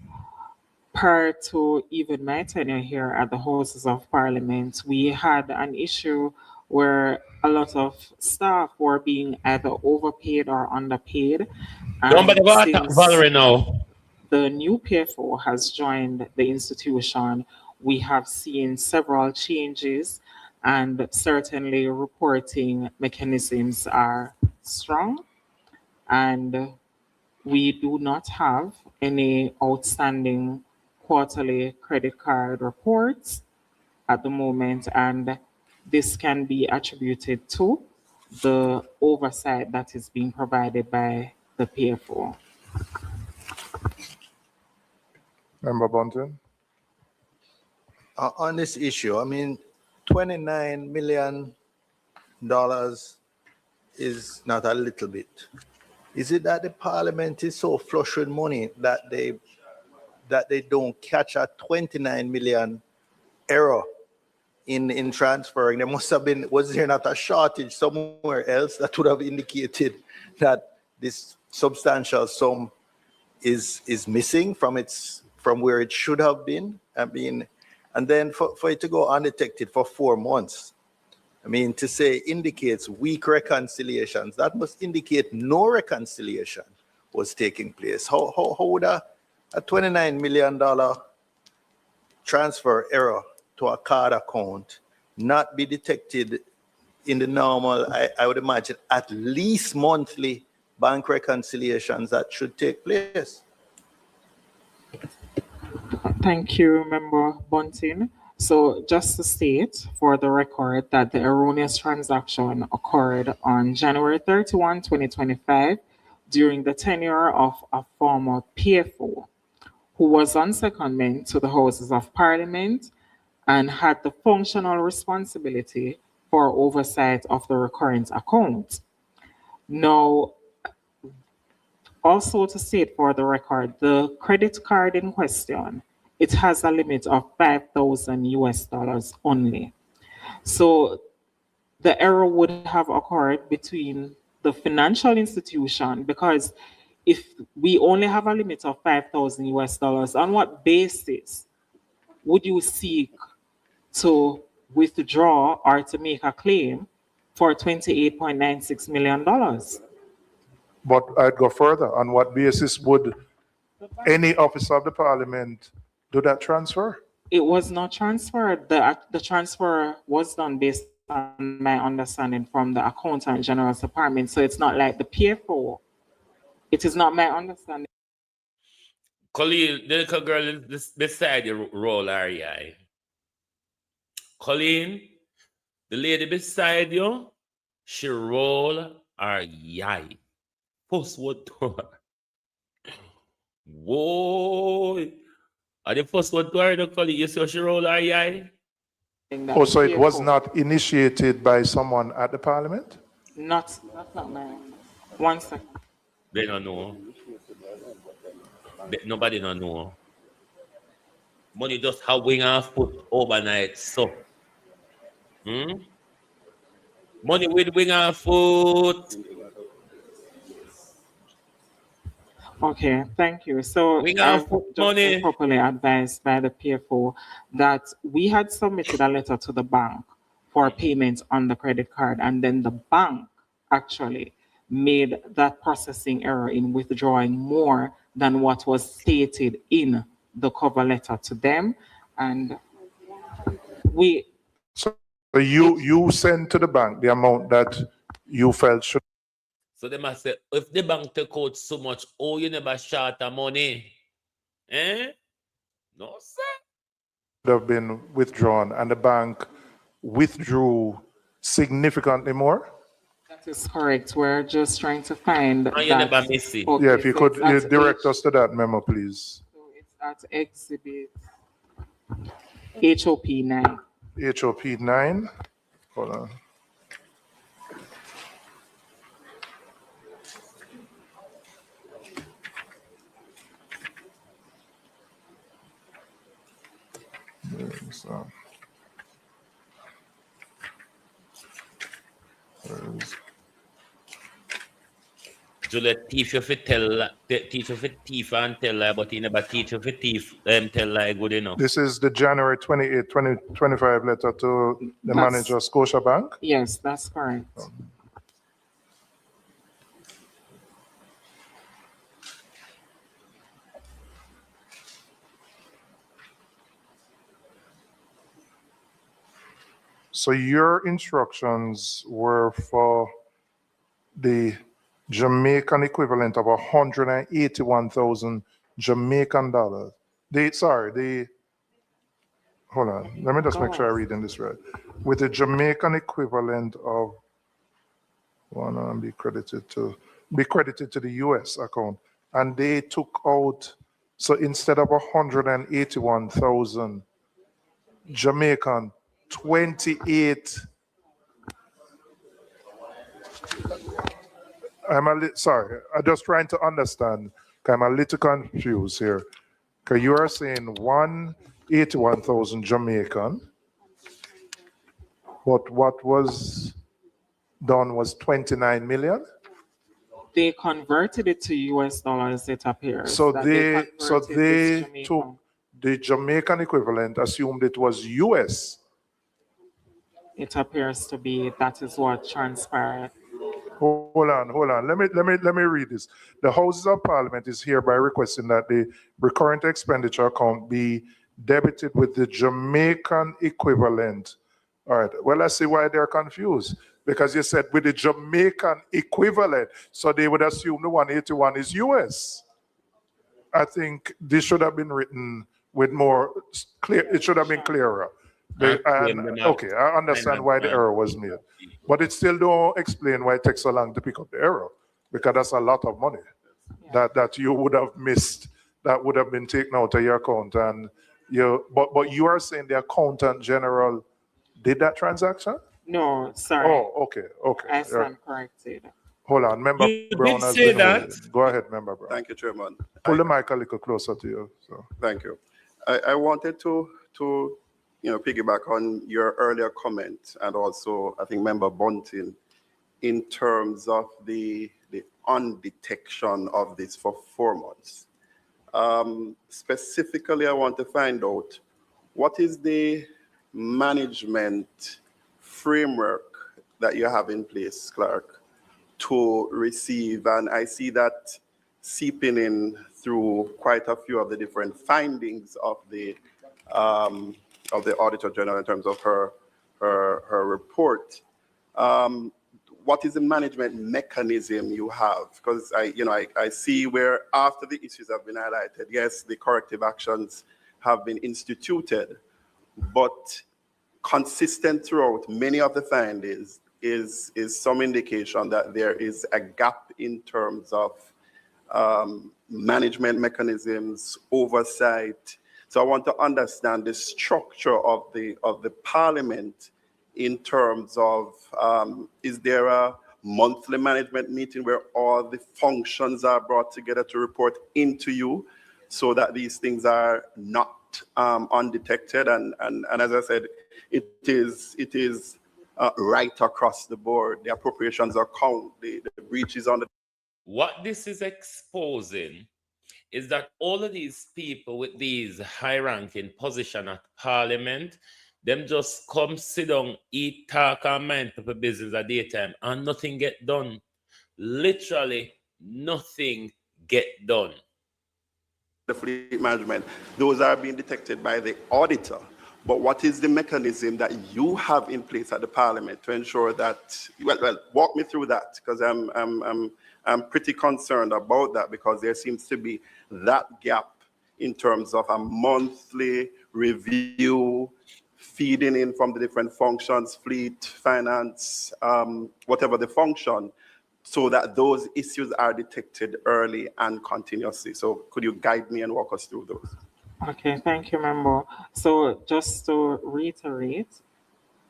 prior to even my tenure here at the Houses of Parliament, we had an issue where a lot of staff were being either overpaid or underpaid.
Don't bother about Valerie now.
The new PFO has joined the institution, we have seen several changes, and certainly reporting mechanisms are strong, and we do not have any outstanding quarterly credit card reports at the moment, and this can be attributed to the oversight that is being provided by the PFO.
Member Bunton?
On this issue, I mean, $29 million is not a little bit. Is it that the Parliament is so flush with money that they don't catch a 29 million error in transferring? There must have been, was there not a shortage somewhere else that would have indicated that this substantial sum is missing from where it should have been? I mean, and then for it to go undetected for 4 months, I mean, to say indicates weak reconciliations, that must indicate no reconciliation was taking place. How would a $29 million transfer error to a card account not be detected in the normal, I would imagine, at least monthly bank reconciliations that should take place?
Thank you, Member Bunting. So just to state for the record that the erroneous transaction occurred on January 31, 2025, during the tenure of a former PFO who was on secondment to the Houses of Parliament and had the functional responsibility for oversight of the recurrent account. Now, also to state for the record, the credit card in question, it has a limit of $5,000 only. So the error would have occurred between the financial institution, because if we only have a limit of $5,000, on what basis would you seek to withdraw or to make a claim for $28.96 million?
But I'd go further. On what basis would any officer of the Parliament do that transfer?
It was not transferred. The transfer was done based on my understanding from the Accountant General's Department. So it's not like the PFO. It is not my understanding.
Colleen, the little girl beside you roll her eye. Colleen, the lady beside you, she roll her eye. First word to her. Whoa. The first one to her, Colleen, you see she roll her eye?
Oh, so it was not initiated by someone at the Parliament?
That's not mine. 1 second.
They don't know. Nobody don't know. Money just have wing and foot overnight, so. Money with wing and foot.
Okay, thank you. So
Wing
I've
and foot
just
money.
been properly advised by the PFO that we had submitted a letter to the bank for payment on the credit card, and then the bank actually made that processing error in withdrawing more than what was stated in the cover letter to them. And we...
So you sent to the bank the amount that you felt should...
So they must say, if the bank take out so much, oh, you never short of money. Eh? No, sir.
have been withdrawn, and the bank withdrew significantly more?
That is correct. We're just trying to find
And you
that.
never miss it.
Okay,
Yeah, if you
so
could
it's at
direct us to that memo, please.
It's at exhibit HOP 9.
HOP 9. Hold on.
Juliet teach you fit tell teach you fit thief and tell lie, but he never teach you fit thief tell lie good enough.
This is the January 28, 2025 letter to the manager of Scotiabank?
Yes, that's correct.
So your instructions were for the Jamaican equivalent of 181,000 Jamaican dollars. Hold on, let me just make sure I'm reading this right. With the Jamaican equivalent of, be credited to the US account. And they took out, so instead of 181,000 Jamaican, 28. Sorry, I'm just trying to understand. I'm a little confused here. Because you are saying 181,000 Jamaican, but what was done was 29 million?
They converted it to US dollars, it appears.
So
that
they
converted this Jamaican.
took the Jamaican equivalent, assumed it was US.
It appears to be, that is what transpired.
Hold on. Let me read this. The Houses of Parliament is hereby requesting that the recurrent expenditure account be debited with the Jamaican equivalent. All right. Well, let's see why they're confused. Because you said with the Jamaican equivalent, so they would assume the 181 is US. I think this should have been written with more clear. It should have been clearer. Okay, I understand why the error was made, but it still don't explain why it takes so long to pick up the error, because that's a lot of money that you would have missed, that would have been taken out of your account. And but you are saying the accountant general did that transaction?
No, sorry.
Oh, okay.
I stand corrected.
Hold on, Member Brown has been holding. Go ahead, Member Brown.
Thank you, Chairman.
Pull the mic a little closer to you. So.
Thank you. I wanted to piggyback on your earlier comment, and also I think Member Bunting, in terms of the undetection of this for 4 months. Specifically, I want to find out what is the management framework that you have in place, Clerk, to receive, and I see that seeping in through quite a few of the different findings of the Auditor General in terms of her report. What is the management mechanism you have? Because I see where after the issues have been highlighted, yes, the corrective actions have been instituted, but consistent throughout many of the findings is some indication that there is a gap in terms of management mechanisms, oversight. So I want to understand the structure of the Parliament in terms of, is there a monthly management meeting where all the functions are brought together to report into you so that these things are not undetected. And as I said, it is right across the board. The appropriations account, the breaches on the...
What this is exposing is that all of these people with these high-ranking position at Parliament, them just come sit down, eat, talk, and mind people business at daytime, and nothing get done. Literally, nothing get done.
The fleet management, those are being detected by the auditor. But what is the mechanism that you have in place at the Parliament to ensure that, well, walk me through that, because I'm pretty concerned about that, because there seems to be that gap in terms of a monthly review, feeding in from the different functions, fleet, finance, whatever the function, so that those issues are detected early and continuously. So could you guide me and walk us through those?
Okay, thank you, Member. So just to reiterate,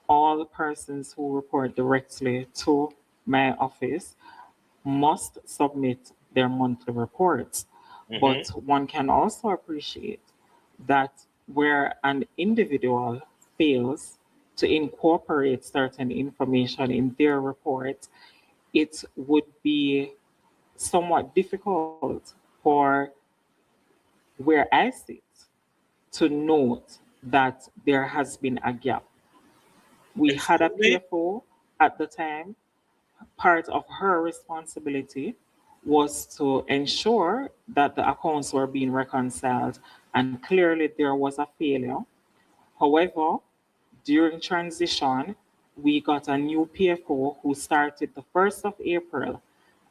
all persons who report directly to my office must submit their monthly reports. But one can also appreciate that where an individual fails to incorporate certain information in their report, it would be somewhat difficult for where I sit to note that there has been a gap. We had a PFO at the time. Part of her responsibility was to ensure that the accounts were being reconciled, and clearly there was a failure. However, during transition, we got a new PFO who started the 1st of April,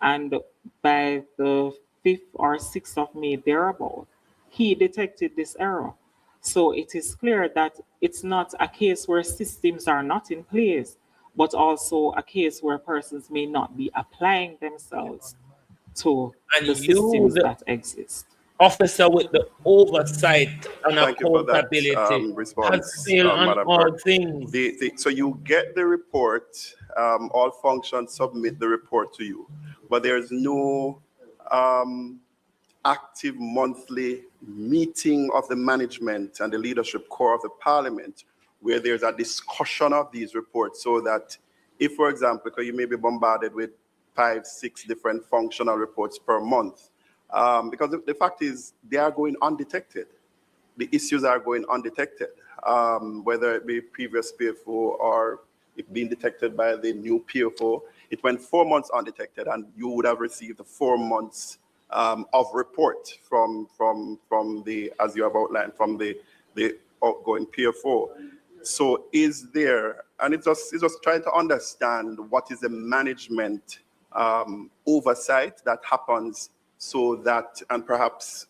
and by the 5th or 6th of May, thereabout, he detected this error. So it is clear that it's not a case where systems are not in place, but also a case where persons may not be applying themselves to the systems that exist.
Officer with the oversight and
Thank you for that
accountability
response,
has failed on
Madam
all
Clerk.
things.
So you get the report, all functions submit the report to you, but there's no active monthly meeting of the management and the leadership core of the Parliament where there's a discussion of these reports, so that if, for example, because you may be bombarded with 5, 6 different functional reports per month, because the fact is they are going undetected. The issues are going undetected, whether it be previous PFO or it being detected by the new PFO. It went 4 months undetected, and you would have received the 4 months of report from the, as you have outlined, from the outgoing PFO. So is there, and it's just trying to understand what is the management oversight that happens, so that, and perhaps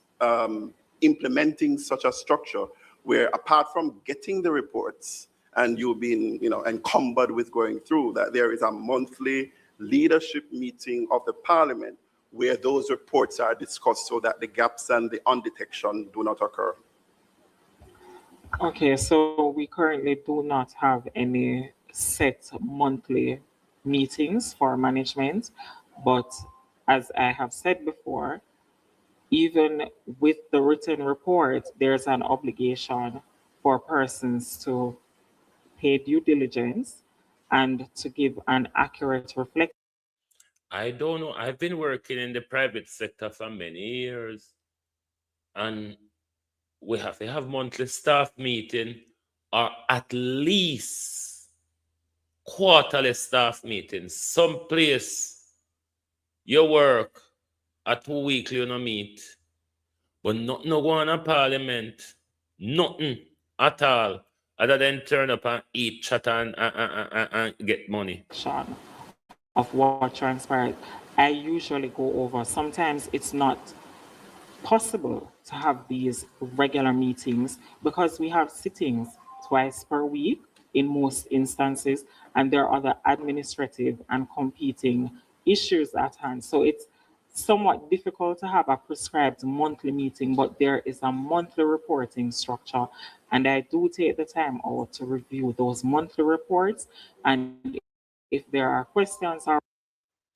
implementing such a structure where, apart from getting the reports and you being, encumbered with going through that, there is a monthly leadership meeting of the Parliament where those reports are discussed, so that the gaps and the undetection do not occur.
Okay, so we currently do not have any set monthly meetings for management, but as I have said before, even with the written report, there's an obligation for persons to pay due diligence and to give an accurate reflection.
I don't know. I've been working in the private sector for many years, and we have to have monthly staff meeting, or at least quarterly staff meetings. Some place you work a 2 weekly you meet, but nothing no go on a Parliament, nothing at all, other than turn up and eat, chat, and get money.
Of what transpired, I usually go over. Sometimes it's not possible to have these regular meetings because we have sittings twice per week in most instances, and there are other administrative and competing issues at hand. So it's somewhat difficult to have a prescribed monthly meeting, but there is a monthly reporting structure, and I do take the time out to review those monthly reports, and if there are questions or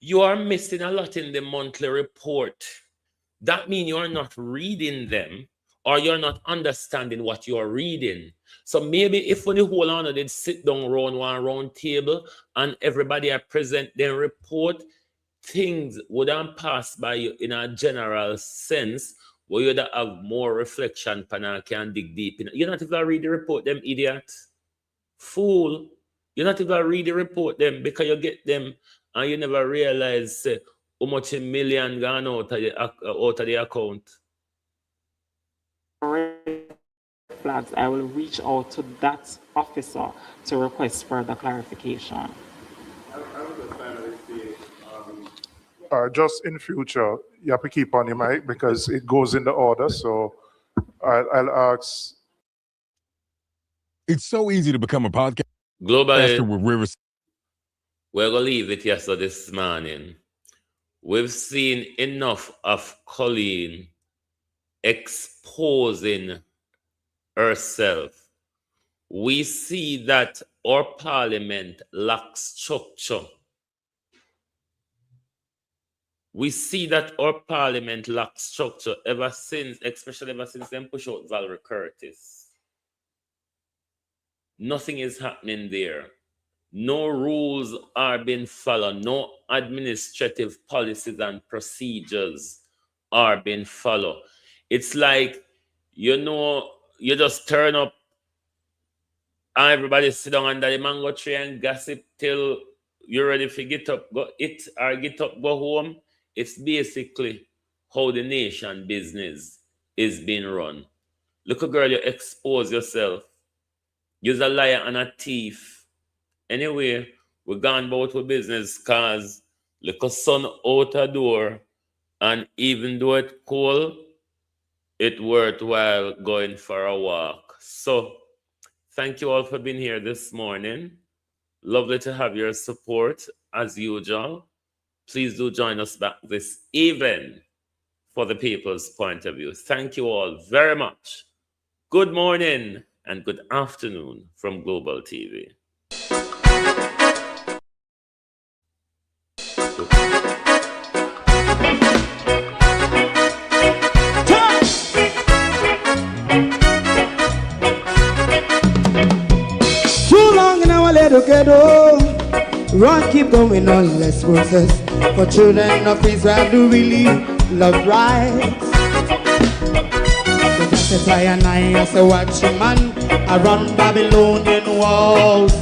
You are missing a lot in the monthly report. That means you are not reading them, or you're not understanding what you're reading. So maybe if when the whole honor did sit down around one round table and everybody are present their report, things wouldn't pass by you in a general sense where you'd have more reflection and can dig deep in. You're not even read the report, them idiot. Fool. You're not even read the report them because you get them and you never realize how much a million gone out of the account.
Flags, I will reach out to that officer to request further clarification.
Just in future, you have to keep on your mic because it goes in the order. So I'll ask.
It's so easy to become a podcast.
Globally,
with Rivers.
We're going to leave it here so this morning. We've seen enough of Colleen exposing herself. We see that our parliament lacks structure. We see that our parliament lacks structure especially ever since them push out Valerie Curtis. Nothing is happening there. No rules are being followed. No administrative policies and procedures are being followed. It's like, you just turn up and everybody sit down under the mango tree and gossip till you're ready to get up, go eat, or get up, go home. It's basically how the nation business is being run. Look, a girl, you expose yourself. You're a liar and a thief. Anyway, we're gone about with business because look a sun out a door, and even though it's cold, it's worthwhile going for a walk. So, thank you all for being here this morning. Lovely to have your support as usual. Please do join us back this evening for the people's point of view. Thank you all very much. Good morning and good afternoon from Global TV.
Too long in our little ghetto, run keep going on, less process. For children of Israel do really love rights. So that's why I as a watching man, I run Babylonian walls.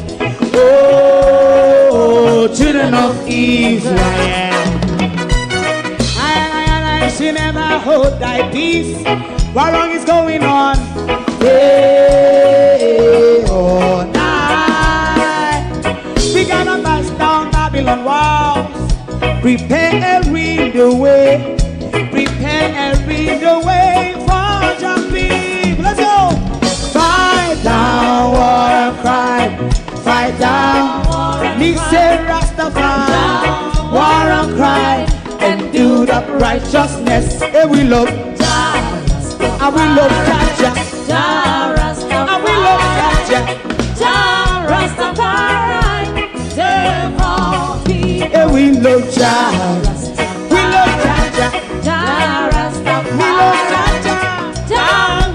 Oh, children of Israel, I should never hold thy peace. What wrong is going on? Hey, oh, night. We gotta bust down Babylon walls. Preparing the way. Preparing the way for your people. Let's go. Fight down war and crime. Fight down. Listen, Rastafari. War and crime. And do the righteousness. And we love. And we love Jaja. And we love Jaja. Rastafari. And we love Jaja. We love Jaja. We love Jaja.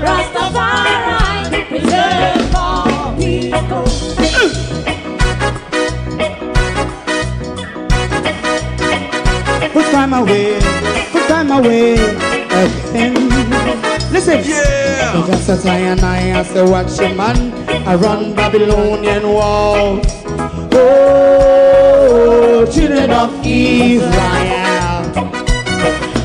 Rastafari. Preserve all people. Put time away again. Listen, yeah. Just as I as a watching man, I run Babylonian walls. Oh, children of Israel,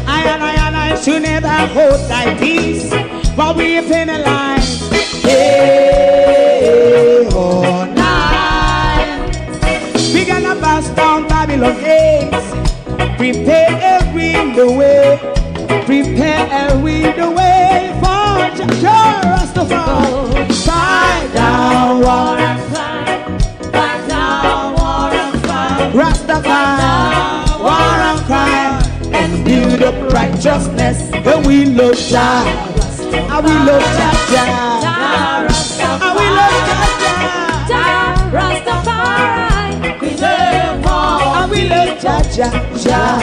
I should never hold thy peace, but we penalize. Hey, oh, night. We gonna bust down Babylon gates. Prepare the way. Prepare the way for Rastafari. Fight down war and crime. Fight down war and crime. Rastafari, war and crime, and build up righteousness. And we love Jah, and we love Jah, and we love Jah, Rastafari, we love all, and we love Jah. Jah Jah.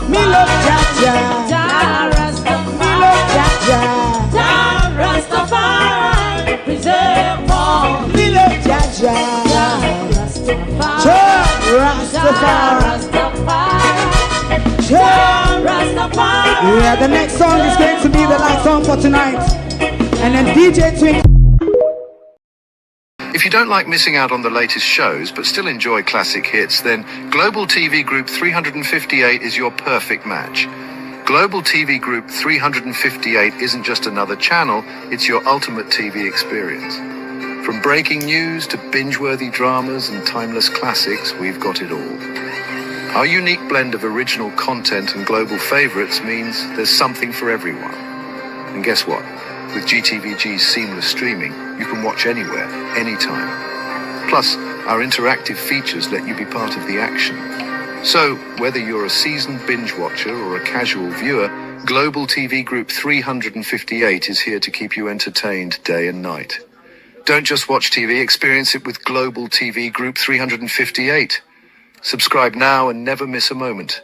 Me love Jah Jah.
Jah Rastafari.
Me love Jah Jah.
Jah Rastafari. Preserve all.
Me love Jah Jah.
Jah Rastafari.
Jah Rastafari.
Jah Rastafari.
Yeah, the next song is going to be the last song for tonight. And then DJ Twink.
If you don't like missing out on the latest shows but still enjoy classic hits, then Global TV Group 358 is your perfect match. Global TV Group 358 isn't just another channel, it's your ultimate TV experience. From breaking news to binge-worthy dramas and timeless classics, we've got it all. Our unique blend of original content and global favorites means there's something for everyone. And guess what? With GTVG's seamless streaming, you can watch anywhere, anytime. Plus, our interactive features let you be part of the action. So, whether you're a seasoned binge watcher or a casual viewer, Global TV Group 358 is here to keep you entertained day and night. Don't just watch TV, experience it with Global TV Group 358. Subscribe now and never miss a moment.